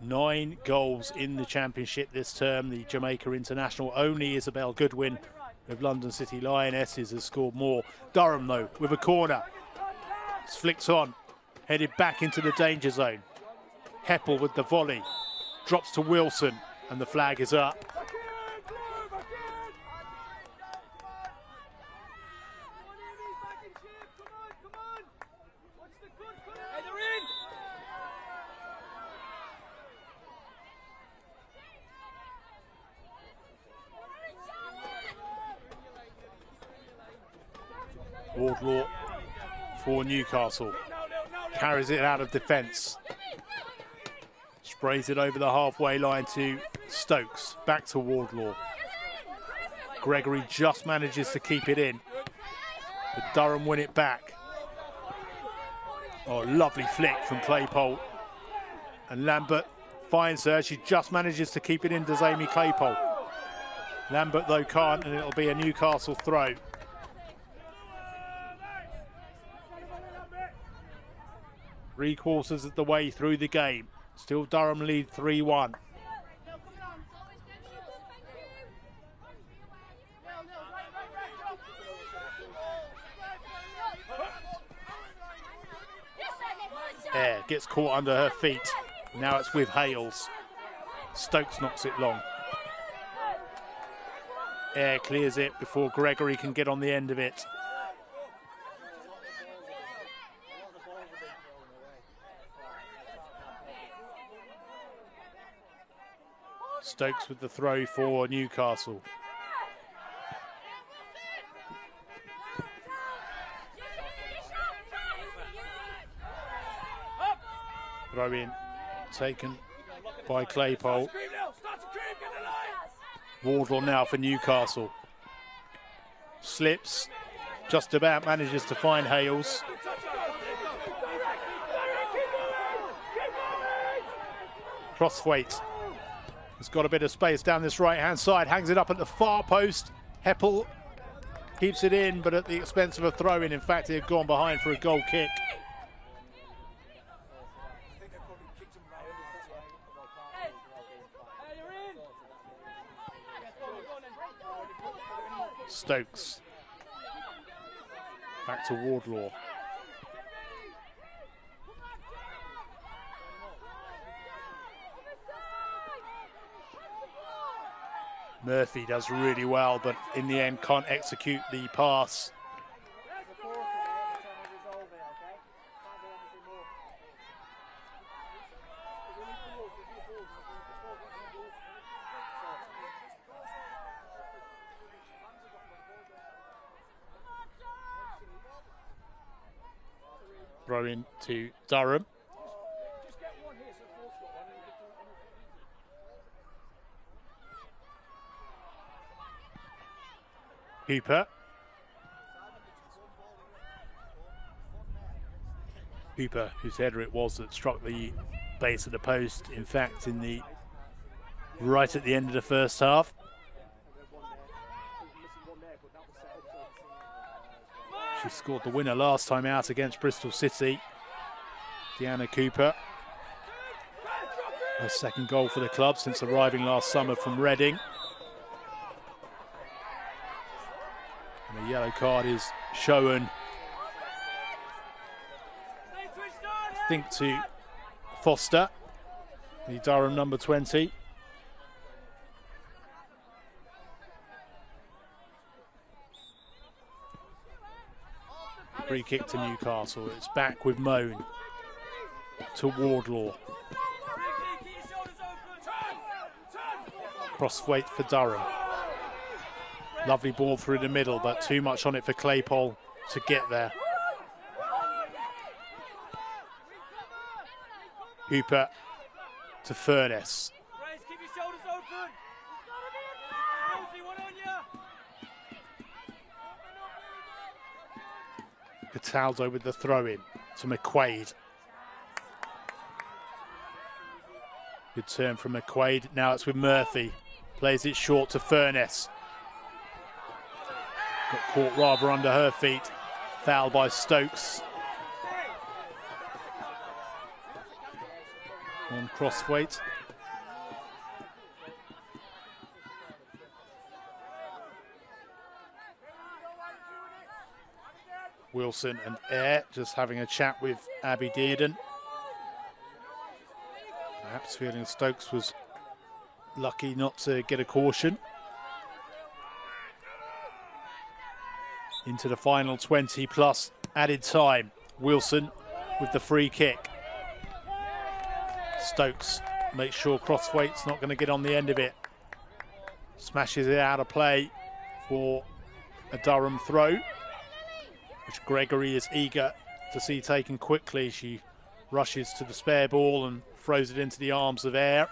9 goals in the championship this term. The Jamaica international, only Isabel Goodwin of London City Lionesses has scored more. Durham, though, with a corner. It's flicked on, headed back into the danger zone. Heppel with the volley. Drops to Wilson, and the flag is up. Wardlaw for Newcastle. Carries it out of defence. Sprays it over the halfway line to Stokes. Back to Wardlaw. Gregory just manages to keep it in. But Durham win it back. Oh, lovely flick from Claypole. And Lambert finds her. She just manages to keep it in, does Amy Claypole. Lambert, though, can't, and it'll be a Newcastle throw. Three-quarters of the way through the game. Still Durham lead 3-1. Air gets caught under her feet. Now it's with Hales. Stokes knocks it long. Air clears it before Gregory can get on the end of it. Stokes with the throw for Newcastle. Throw in taken by Claypole. Wardlaw now for Newcastle. Slips, just about manages to find Hales. Crosswaite has got a bit of space down this right-hand side, hangs it up at the far post. Heppel keeps it in, but at the expense of a throw-in. In fact, he had gone behind for a goal kick. Stokes. Back to Wardlaw. Murphy does really well, but in the end can't execute the pass. Throw in to Durham. Cooper, whose header it was that struck the base of the post, in fact, in the right at the end of the first half. She scored the winner last time out against Bristol City. Deanna Cooper. Her second goal for the club since arriving last summer from Reading. And the yellow card is shown, I think, to Foster, the Durham number 20. Free kick to Newcastle. It's back with Moan to Wardlaw. Crossweight for Durham. Lovely ball through the middle, but too much on it for Claypole to get there. Hooper to Furness. Cataldo with the throw-in to McQuaid. Good turn from McQuaid. Now it's with Murphy. Plays it short to Furness. Got caught rather under her feet. Foul by Stokes. On Crossweight. Wilson and Eyre just having a chat with Abby Dearden. Perhaps feeling Stokes was lucky not to get a caution. Into the final 20 plus added time. Wilson with the free kick. Stokes makes sure Crossweight's not going to get on the end of it. Smashes it out of play for a Durham throw, which Gregory is eager to see taken quickly. She rushes to the spare ball and throws it into the arms of Eyre.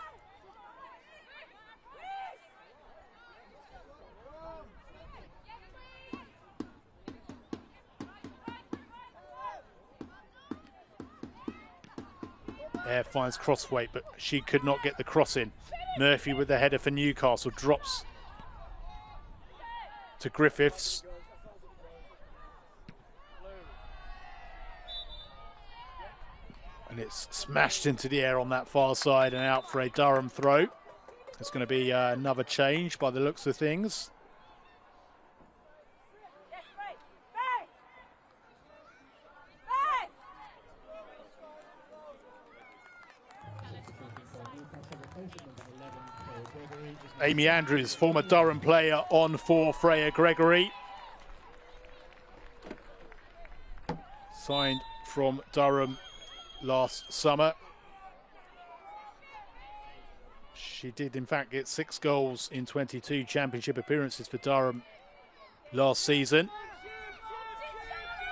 Eyre finds Crossweight, but she could not get the cross in. Murphy with the header for Newcastle, drops to Griffiths. And it's smashed into the air on that far side and out for a Durham throw. It's going to be another change by the looks of things. Amy Andrews, former Durham player, on for Freya Gregory. Signed from Durham last summer. She did in fact get 6 goals in 22 championship appearances for Durham last season.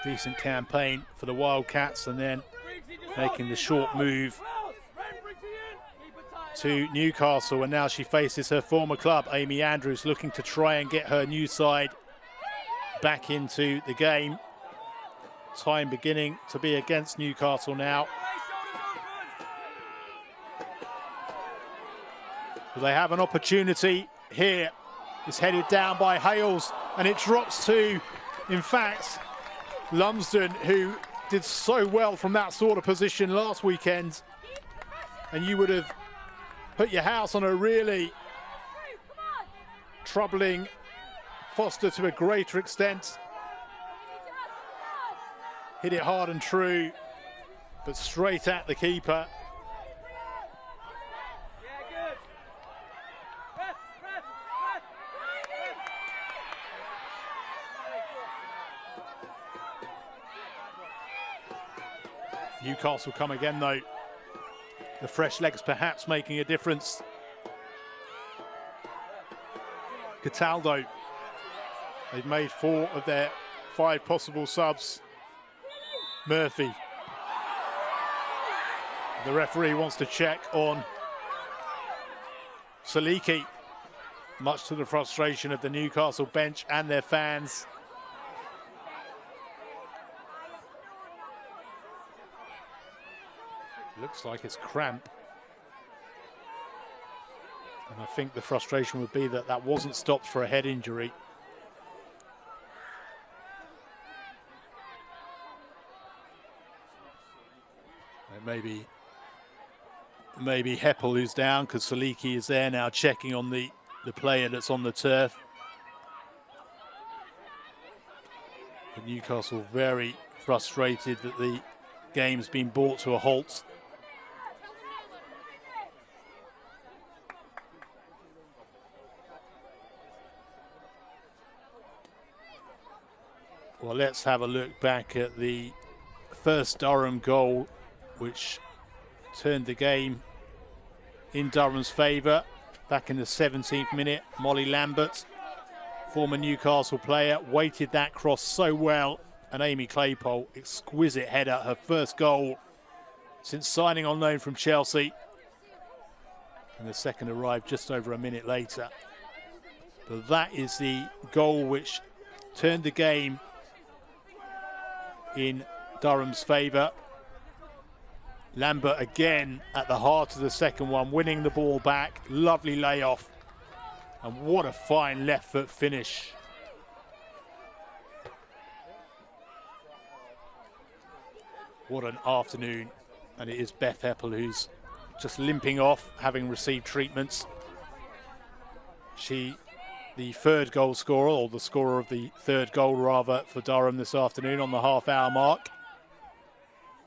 Decent campaign for the Wildcats, and then making the short move to Newcastle, and now she faces her former club. Amy Andrews looking to try and get her new side back into the game. Time beginning to be against Newcastle now. They have an opportunity here. It's headed down by Hales, and it drops to, in fact, Lumsden, who did so well from that sort of position last weekend. And you would have put your house on a really troubling Foster to a greater extent. Hit it hard and true, but straight at the keeper. Newcastle come again though. The fresh legs perhaps making a difference. Cataldo, they've made 4 of their 5 possible subs. Murphy. The referee wants to check on Saliki, much to the frustration of the Newcastle bench and their fans. Looks like it's cramp. And I think the frustration would be that that wasn't stopped for a head injury. And maybe Heppel who's down, because Saliki is there now checking on the player that's on the turf. But Newcastle very frustrated that the game's been brought to a halt. Well, let's have a look back at the first Durham goal, which turned the game in Durham's favour. Back in the 17th minute, Molly Lambert, former Newcastle player, weighted that cross so well. And Amy Claypole, exquisite header, her first goal since signing on loan from Chelsea. And the second arrived just over a minute later. But that is the goal which turned the game in Durham's favour. Lambert again at the heart of the second one, winning the ball back. Lovely layoff. And what a fine left foot finish. What an afternoon. And it is Beth Heppel who's just limping off, having received treatments. She, the third goal scorer, or the scorer of the third goal rather, for Durham this afternoon on the half-hour mark.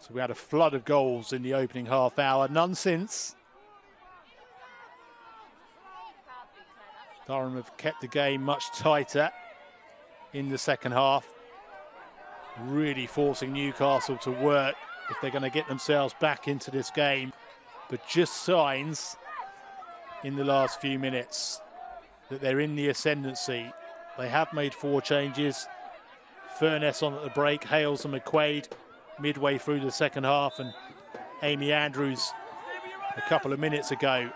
So we had a flood of goals in the opening half hour, none since. Durham have kept the game much tighter in the second half, really forcing Newcastle to work if they're going to get themselves back into this game. But just signs in the last few minutes that they're in the ascendancy. They have made 4 changes. Furness on at the break, Hales and McQuaid midway through the second half, and Amy Andrews a couple of minutes ago.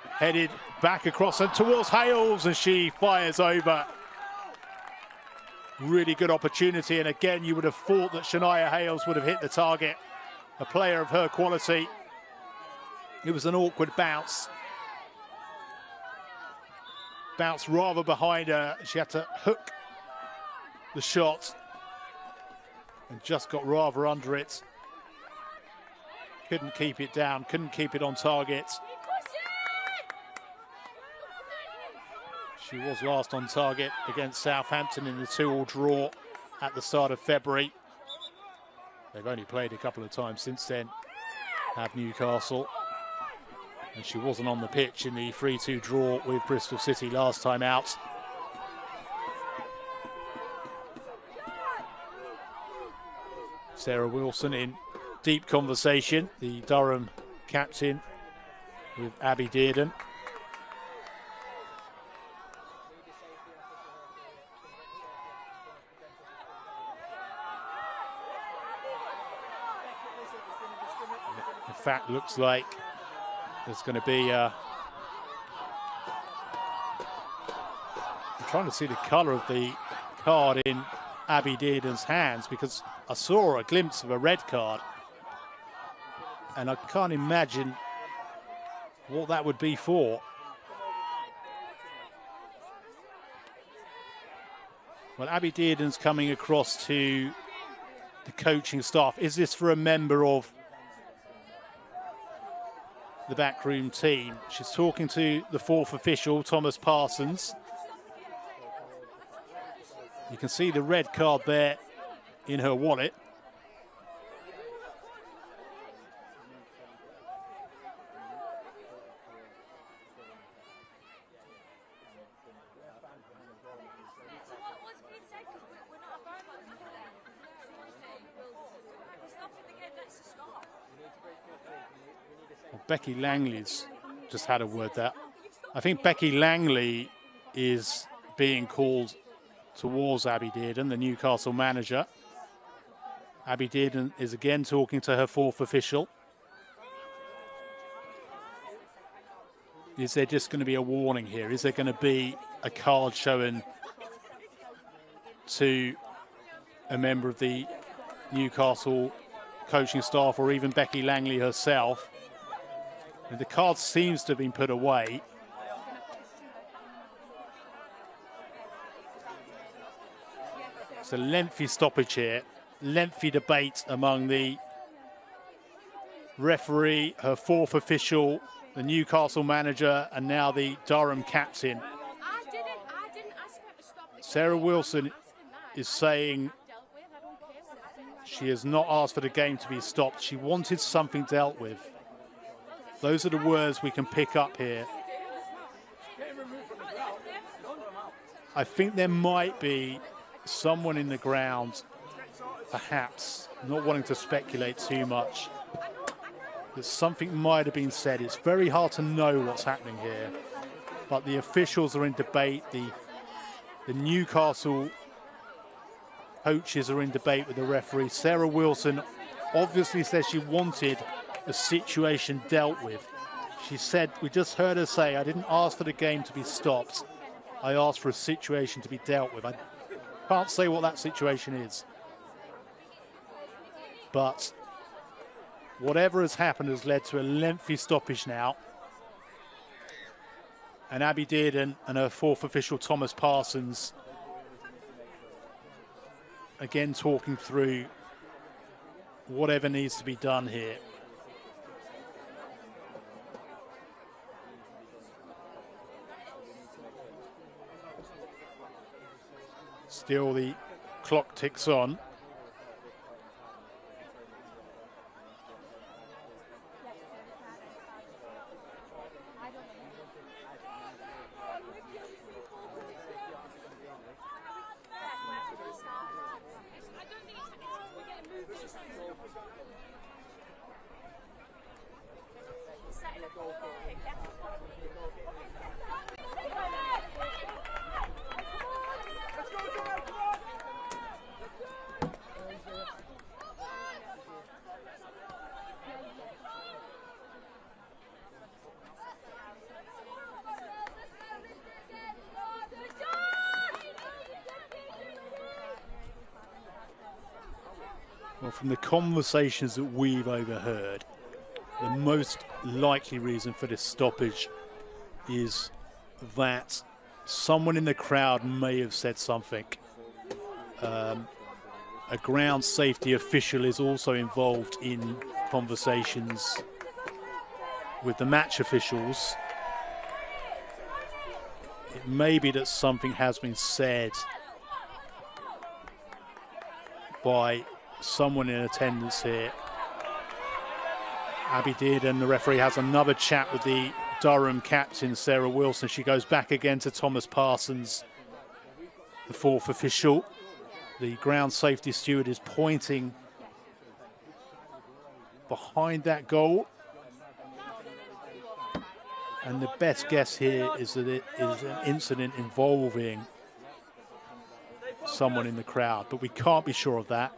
Headed back across and towards Hales, and she fires over. Really good opportunity, and again you would have thought that Shania Hales would have hit the target. A player of her quality. It was an awkward bounce. Bounce rather behind her. She had to hook the shot and just got rather under it. Couldn't keep it down, couldn't keep it on target. She was last on target against Southampton in the 2-2 draw at the start of February. They've only played a couple of times since then, have Newcastle. And she wasn't on the pitch in the 3-2 draw with Bristol City last time out. Sarah Wilson in deep conversation, the Durham captain, with Abby Dearden. In fact, looks like there's going to be I'm trying to see the colour of the card in Abby Dearden's hands, because I saw a glimpse of a red card and I can't imagine what that would be for. Well, Abby Dearden's coming across to the coaching staff. Is this for a member of the backroom team? She's talking to the 4th official, Thomas Parsons. You can see the red card there in her wallet. Well, Becky Langley's just had a word there. I think Becky Langley is being called towards Abby Dearden, the Newcastle manager. Abby Dearden is again talking to her fourth official. Is there just going to be a warning here? Is there going to be a card shown to a member of the Newcastle coaching staff or even Becky Langley herself? And the card seems to have been put away. It's a lengthy stoppage here, lengthy debate among the referee, her fourth official, the Newcastle manager, and now the Durham captain. Sarah Wilson is saying she has not asked for the game to be stopped. She wanted something dealt with. Those are the words we can pick up here. I think there might be someone in the ground, perhaps, not wanting to speculate too much, that something might have been said. It's very hard to know what's happening here, but the officials are in debate. The Newcastle coaches are in debate with the referee. Sarah Wilson obviously says she wanted a situation dealt with. She said, we just heard her say, I didn't ask for the game to be stopped. I asked for a situation to be dealt with. I can't say what that situation is. But whatever has happened has led to a lengthy stoppage now. And Abby Dearden and her fourth official, Thomas Parsons, again talking through whatever needs to be done here. Still the clock ticks on. Well, from the conversations that we've overheard, the most likely reason for this stoppage is that someone in the crowd may have said something. A ground safety official is also involved in conversations with the match officials. It may be that something has been said by someone in attendance here. Abby Dearden, the referee, has another chat with the Durham captain, Sarah Wilson. She goes back again to Thomas Parsons, the fourth official. The ground safety steward is pointing behind that goal. And the best guess here is that it is an incident involving someone in the crowd, but we can't be sure of that.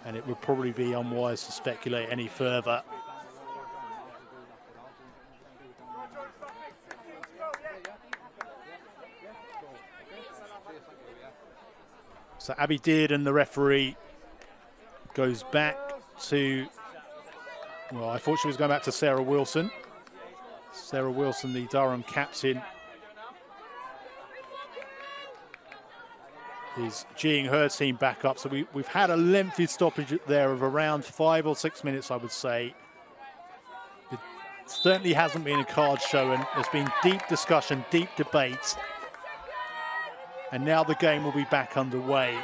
And it would probably be unwise to speculate any further. So Abby Dearden, the referee, goes back to, well, I thought she was going back to Sarah Wilson. Sarah Wilson, the Durham captain, is geeing her team back up. So we've had a lengthy stoppage there of around 5 or 6 minutes, I would say. It certainly hasn't been a card shown. There's been deep discussion, deep debate. And now the game will be back underway.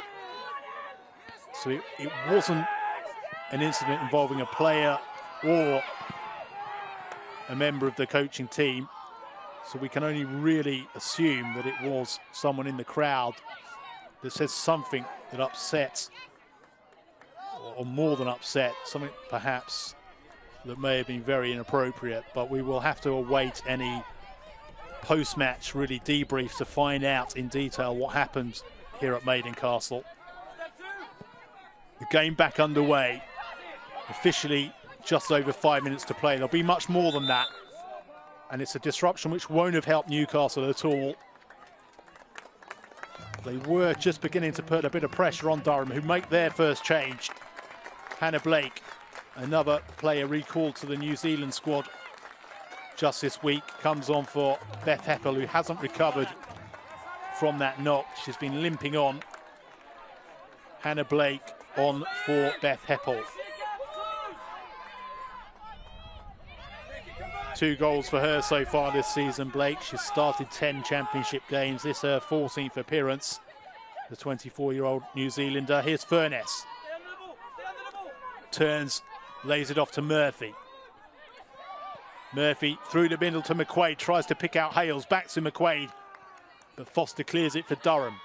So it wasn't an incident involving a player or a member of the coaching team. So we can only really assume that it was someone in the crowd that says something that upsets, or more than upset, something perhaps that may have been very inappropriate, but we will have to await any post-match really debrief to find out in detail what happened here at Maiden Castle. The game back underway, officially just over 5 minutes to play. There'll be much more than that, and it's a disruption which won't have helped Newcastle at all. They were just beginning to put a bit of pressure on Durham, who make their first change. Hannah Blake, another player recalled to the New Zealand squad just this week, comes on for Beth Heppel, who hasn't recovered from that knock. She's been limping on. Hannah Blake on for Beth Heppel. 2 goals for her so far this season, Blake. She's started 10 championship games. This her 14th appearance, the 24-year-old New Zealander. Here's Furness. Turns, lays it off to Murphy. Murphy through the middle to McQuaid, tries to pick out Hales, back to McQuaid, but Foster clears it for Durham.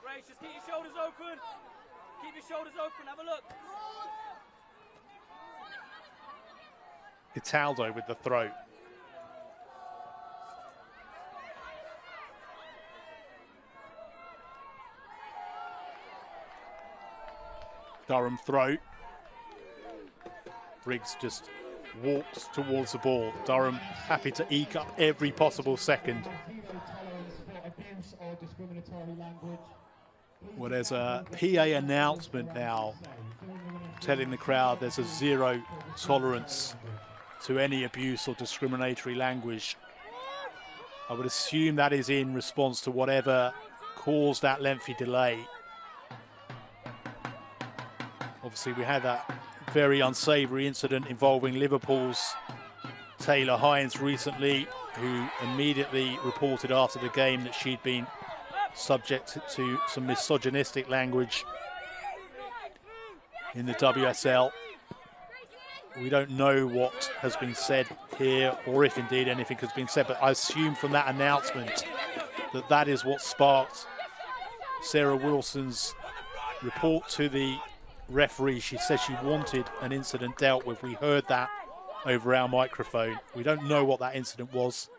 Grace, just keep your shoulders open. Keep your shoulders open, have a look. Italdo with the throw. Durham throw. Briggs just walks towards the ball. Durham happy to eke up every possible second. Well, there's a PA announcement now telling the crowd there's a zero tolerance to any abuse or discriminatory language. I would assume that is in response to whatever caused that lengthy delay. Obviously, we had that very unsavoury incident involving Liverpool's Taylor Hines recently, who immediately reported after the game that she'd been subject to some misogynistic language in the WSL. We don't know what has been said here, or if indeed anything has been said, but I assume from that announcement that that is what sparked Sarah Wilson's report to the referee. She says she wanted an incident dealt with. We heard that over our microphone. We don't know what that incident was.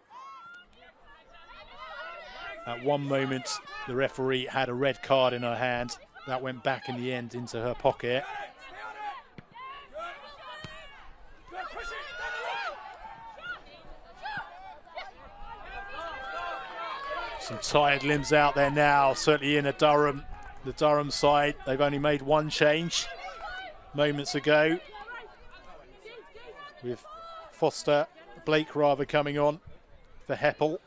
At one moment, the referee had a red card in her hand. That went back in the end into her pocket. Some tired limbs out there now, certainly in the Durham side. They've only made one change moments ago, with Blake coming on for Heppel.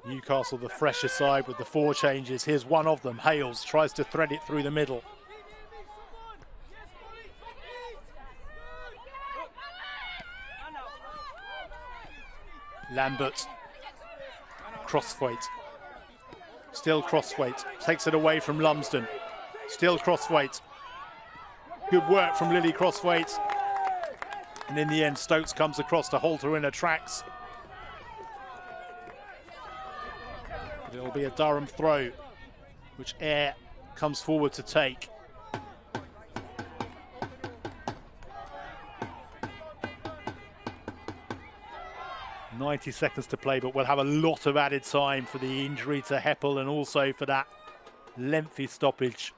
Newcastle the fresher side with the 4 changes. Here's one of them. Hales tries to thread it through the middle. Lambert, crossweight, still crossweight, takes it away from Lumsden, still crossweight. Good work from Lily Crossweight, and in the end Stokes comes across to hold her in her tracks. But it'll be a Durham throw, which Eyre comes forward to take. 90 seconds to play, but we'll have a lot of added time for the injury to Heppel and also for that lengthy stoppage.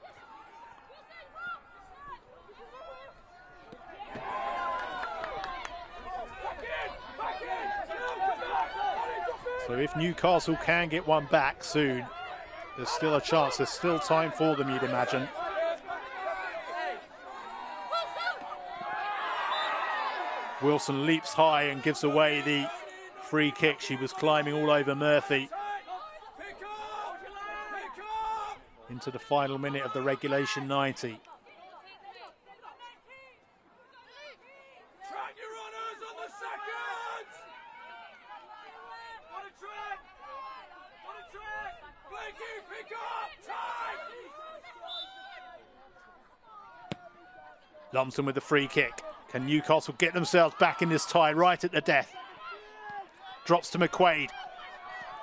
So if Newcastle can get one back soon, there's still a chance. There's still time for them, you'd imagine. Wilson leaps high and gives away the free kick. She was climbing all over Murphy. Into the final minute of the regulation 90. Lumsden with the free kick. Can Newcastle get themselves back in this tie right at the death? Drops to McQuaid.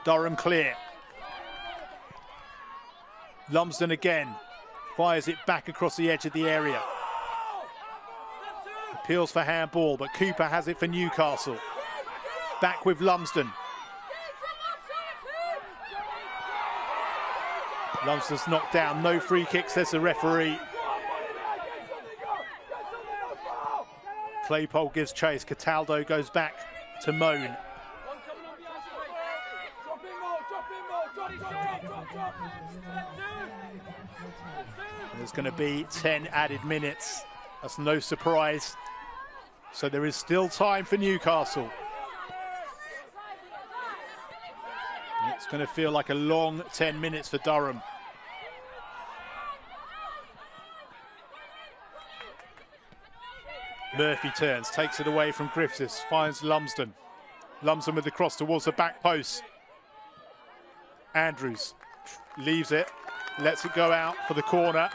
Durham clear. Lumsden again. Fires it back across the edge of the area. Appeals for handball, but Cooper has it for Newcastle. Back with Lumsden. Lumsden's knocked down. No free kick, says the referee. Claypole gives chase. Cataldo goes back to Moan. There's going to be 10 added minutes. That's no surprise. So there is still time for Newcastle. And it's going to feel like a long 10 minutes for Durham. Murphy turns, takes it away from Griffiths, finds Lumsden. Lumsden with the cross towards the back post. Andrews leaves it, lets it go out for the corner.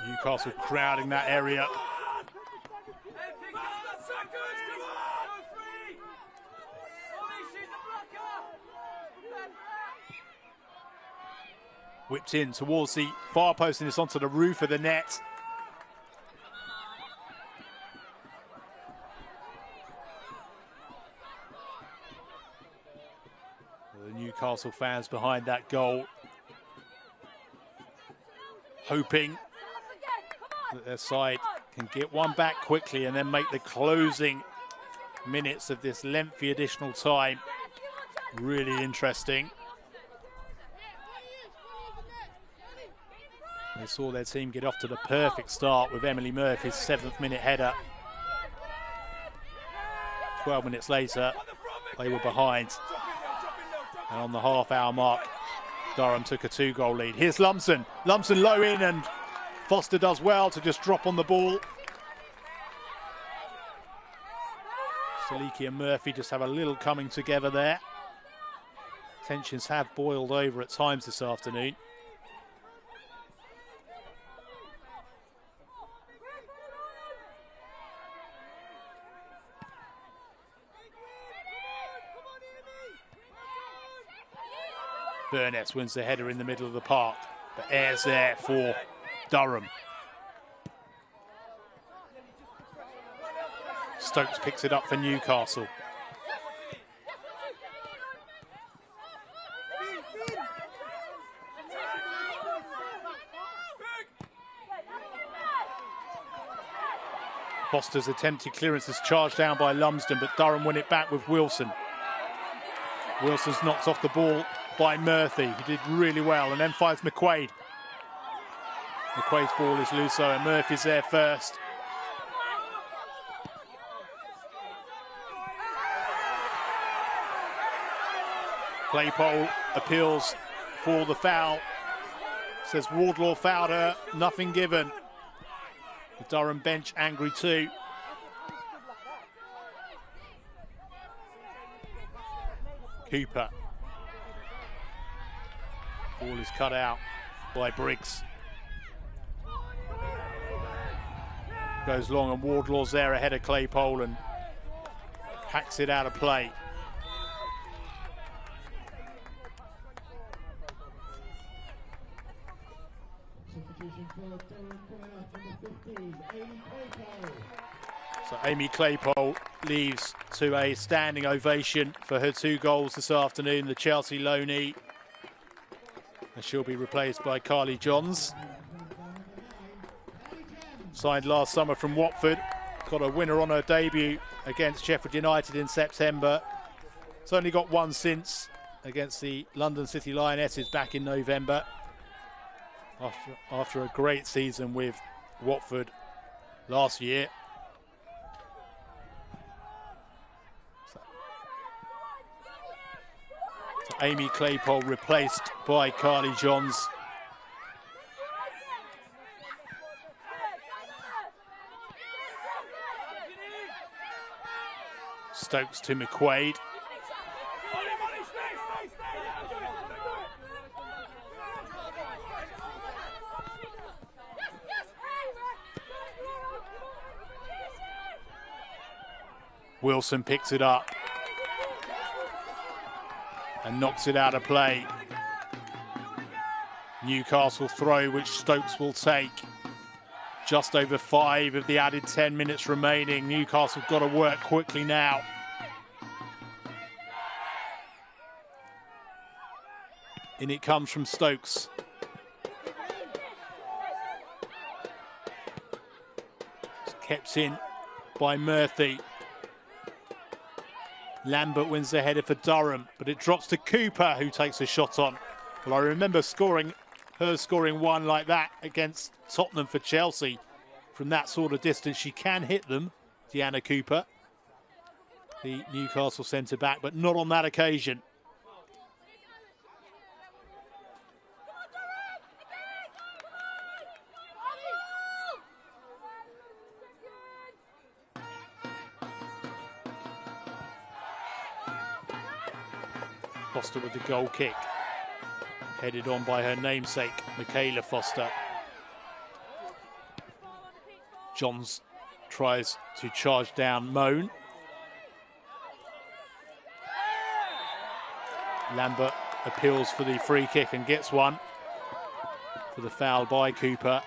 Newcastle crowding that area. Whipped in towards the far post and it's onto the roof of the net. The Newcastle fans behind that goal, hoping that their side can get one back quickly and then make the closing minutes of this lengthy additional time really interesting. They saw their team get off to the perfect start with Emily Murphy's 7th minute header. 12 minutes later, they were behind. And on the half-hour mark, Durham took a 2-goal lead. Here's Lumsden. Lumsden low in, and Foster does well to just drop on the ball. Saliki and Murphy just have a little coming together there. Tensions have boiled over at times this afternoon. Burnett wins the header in the middle of the park, but airs there for Durham. Stokes picks it up for Newcastle. Foster's attempted clearance is charged down by Lumsden, but Durham win it back with Wilson. Wilson's knocked off the ball by Murphy, who did really well, and then finds McQuaid. McQuaid's ball is loose, and Murphy's there first. Claypole appeals for the foul. Says Wardlaw fouled her, nothing given. The Durham bench angry too. Cooper. Ball is cut out by Briggs. Goes long and Wardlaw's there ahead of Claypole and hacks it out of play. So Amy Claypole leaves to a standing ovation for her 2 goals this afternoon, the Chelsea loanee. And she'll be replaced by Carly Johns. Signed last summer from Watford. Got a winner on her debut against Sheffield United in September. It's only got one since, against the London City Lionesses back in November. After a great season with Watford last year. So Amy Claypole replaced by Carly Johns. Stokes to McQuaid. Wilson picks it up and knocks it out of play. Newcastle throw, which Stokes will take. Just over 5 of the added 10 minutes remaining. Newcastle got to work quickly now. In it comes from Stokes. It's kept in by Murphy. Lambert wins the header for Durham, but it drops to Cooper, who takes a shot on. Well, I remember scoring one like that against Tottenham for Chelsea. From that sort of distance, she can hit them, Deanna Cooper, the Newcastle centre-back, but not on that occasion. Foster with the goal kick. Headed on by her namesake, Michaela Foster. Johns tries to charge down Moan. Lambert appeals for the free kick and gets one for the foul by Cooper.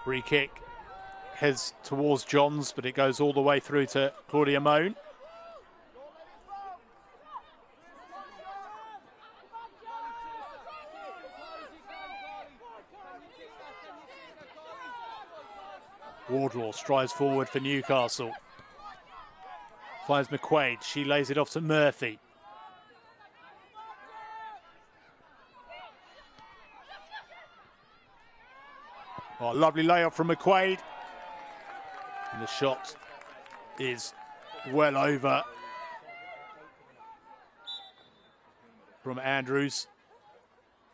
Free kick heads towards Johns, but it goes all the way through to Claudia Moan. Wardlaw strides forward for Newcastle. Finds McQuaid. She lays it off to Murphy. Oh, lovely layup from McQuaid. And the shot is well over from Andrews,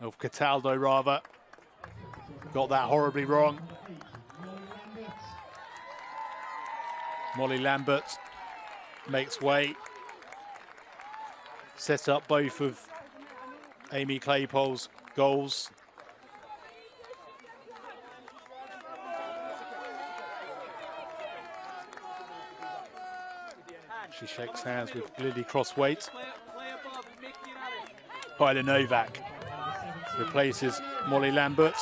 of Cataldo rather. Got that horribly wrong. Molly Lambert makes way. Set up both of Amy Claypole's goals. She shakes hands with Lily Crosswaite. Kyla Novak replaces Molly Lambert.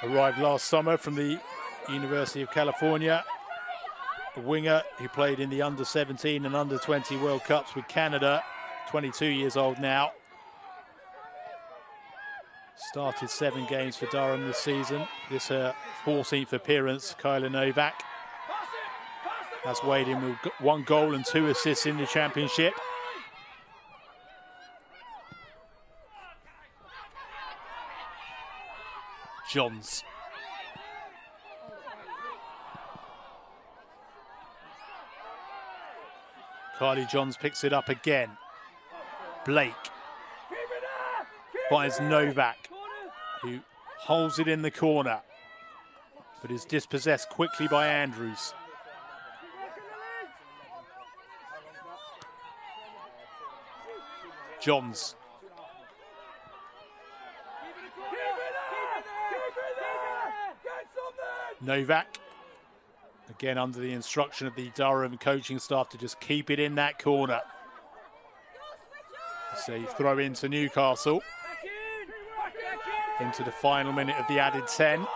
Arrived last summer from the University of California. A winger who played in the under-17 and under-20 World Cups with Canada. 22 years old now. Started 7 games for Durham this season. This her 14th appearance, Kyla Novak. Has weighed in with 1 goal and 2 assists in the championship. Johns. Kylie Johns picks it up again. Blake finds Novak, who holds it in the corner, but is dispossessed quickly by Andrews. Johns. Novak, again under the instruction of the Durham coaching staff to just keep it in that corner. So throw into Newcastle. Into the final minute of the added 10.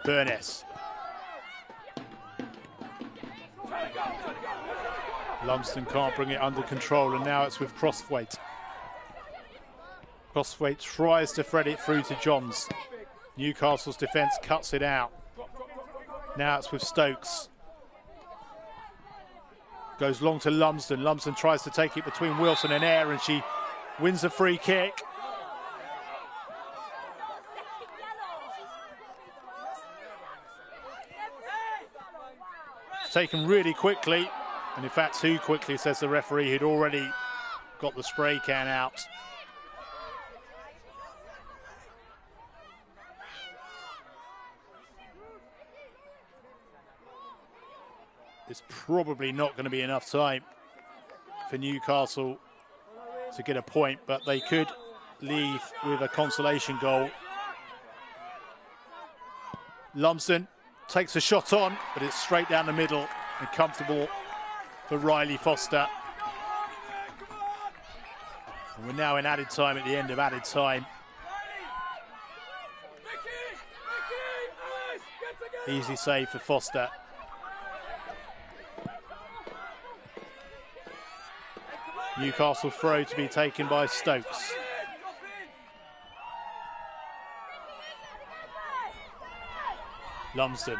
Burness. Lumsden can't bring it under control, and now it's with Crosswaite. Crosswaite tries to thread it through to Johns. Newcastle's defence cuts it out. Now it's with Stokes. Goes long to Lumsden. Lumsden tries to take it between Wilson and Eyre, and she wins a free kick. taken really quickly, and in fact too quickly, says the referee, who'd already got the spray can out. It's probably not going to be enough time for Newcastle to get a point, but they could leave with a consolation goal. Lumsden takes a shot on, but it's straight down the middle and comfortable for Riley Foster. And we're now in added time, at the end of added time. Easy save for Foster. Newcastle throw to be taken by Stokes. Lumsden.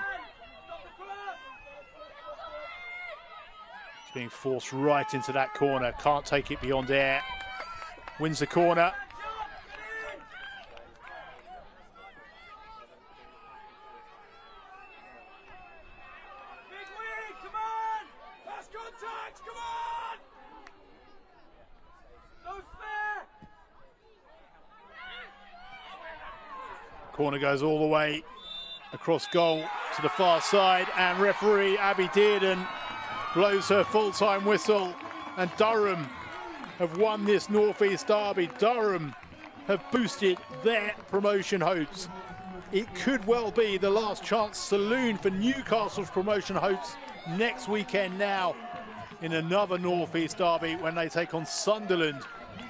It's being forced right into that corner. Can't take it beyond air. Wins the corner. Corner goes all the way across goal to the far side, and referee Abby Dearden blows her full-time whistle, and Durham have won this North East derby. Durham have boosted their promotion hopes. It could well be the last chance saloon for Newcastle's promotion hopes next weekend now in another North East derby when they take on Sunderland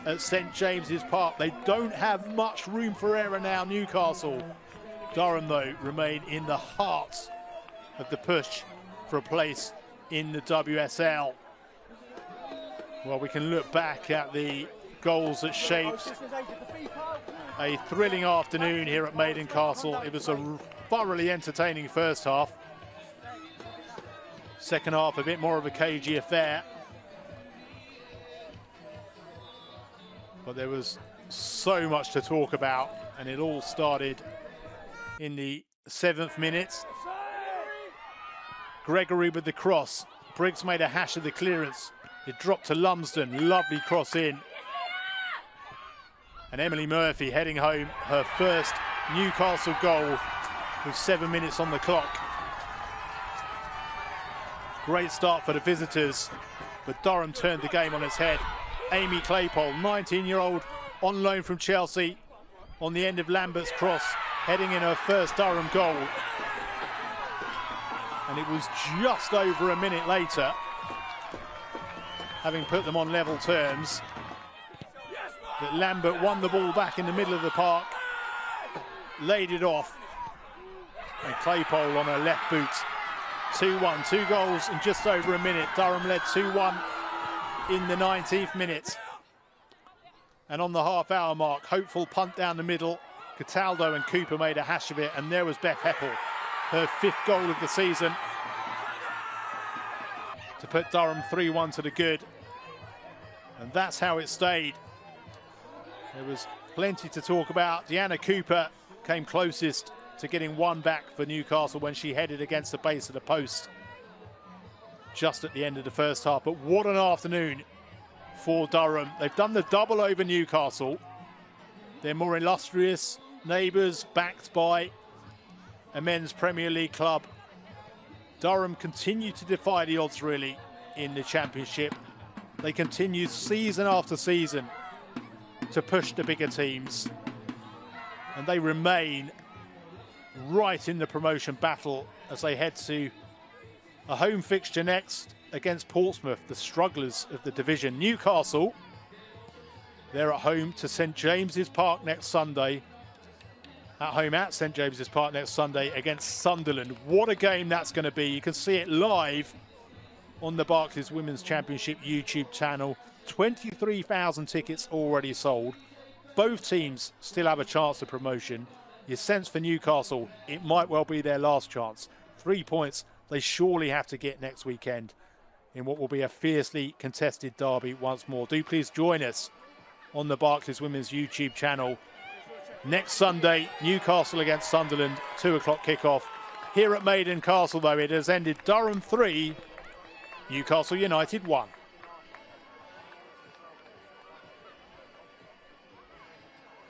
at St James's Park. They don't have much room for error now, Newcastle. Durham, though, remain in the heart of the push for a place in the WSL. Well, we can look back at the goals that shaped a thrilling afternoon here at Maiden Castle. It was a thoroughly entertaining first half. Second half, a bit more of a cagey affair. But there was so much to talk about, and it all started in the 7th minute. Gregory with the cross. Briggs made a hash of the clearance. It dropped to Lumsden. Lovely cross in. And Emily Murphy heading home her first Newcastle goal with 7 minutes on the clock. Great start for the visitors, but Durham turned the game on its head. Amy Claypole, 19-year-old, on loan from Chelsea, on the end of Lambert's cross, heading in her first Durham goal. And it was just over a minute later, having put them on level terms, that Lambert won the ball back in the middle of the park, laid it off, and Claypole on her left boot. 2-1, 2 goals in just over a minute. Durham led 2-1 in the 19th minute. And on the half-hour mark, hopeful punt down the middle. Cataldo and Cooper made a hash of it, and there was Beth Heppel, her 5th goal of the season, to put Durham 3-1 to the good. And that's how it stayed. There was plenty to talk about. Deanna Cooper came closest to getting one back for Newcastle when she headed against the base of the post just at the end of the first half. But what an afternoon for Durham. They've done the double over Newcastle. They're more illustrious neighbours, backed by a men's Premier League club. Durham continue to defy the odds, really, in the Championship. They continue season after season to push the bigger teams, and they remain right in the promotion battle as they head to a home fixture next against Portsmouth, the strugglers of the division. Newcastle, they're at home to St James's Park next Sunday. At home at St James's Park next Sunday against Sunderland. What a game that's going to be. You can see it live on the Barclays Women's Championship YouTube channel. 23,000 tickets already sold. Both teams still have a chance of promotion. You sense for Newcastle, it might well be their last chance. 3 points they surely have to get next weekend in what will be a fiercely contested derby once more. Do please join us on the Barclays Women's YouTube channel. Next Sunday, Newcastle against Sunderland, 2 o'clock kickoff. Here at Maiden Castle, though, it has ended Durham 3, Newcastle United 1.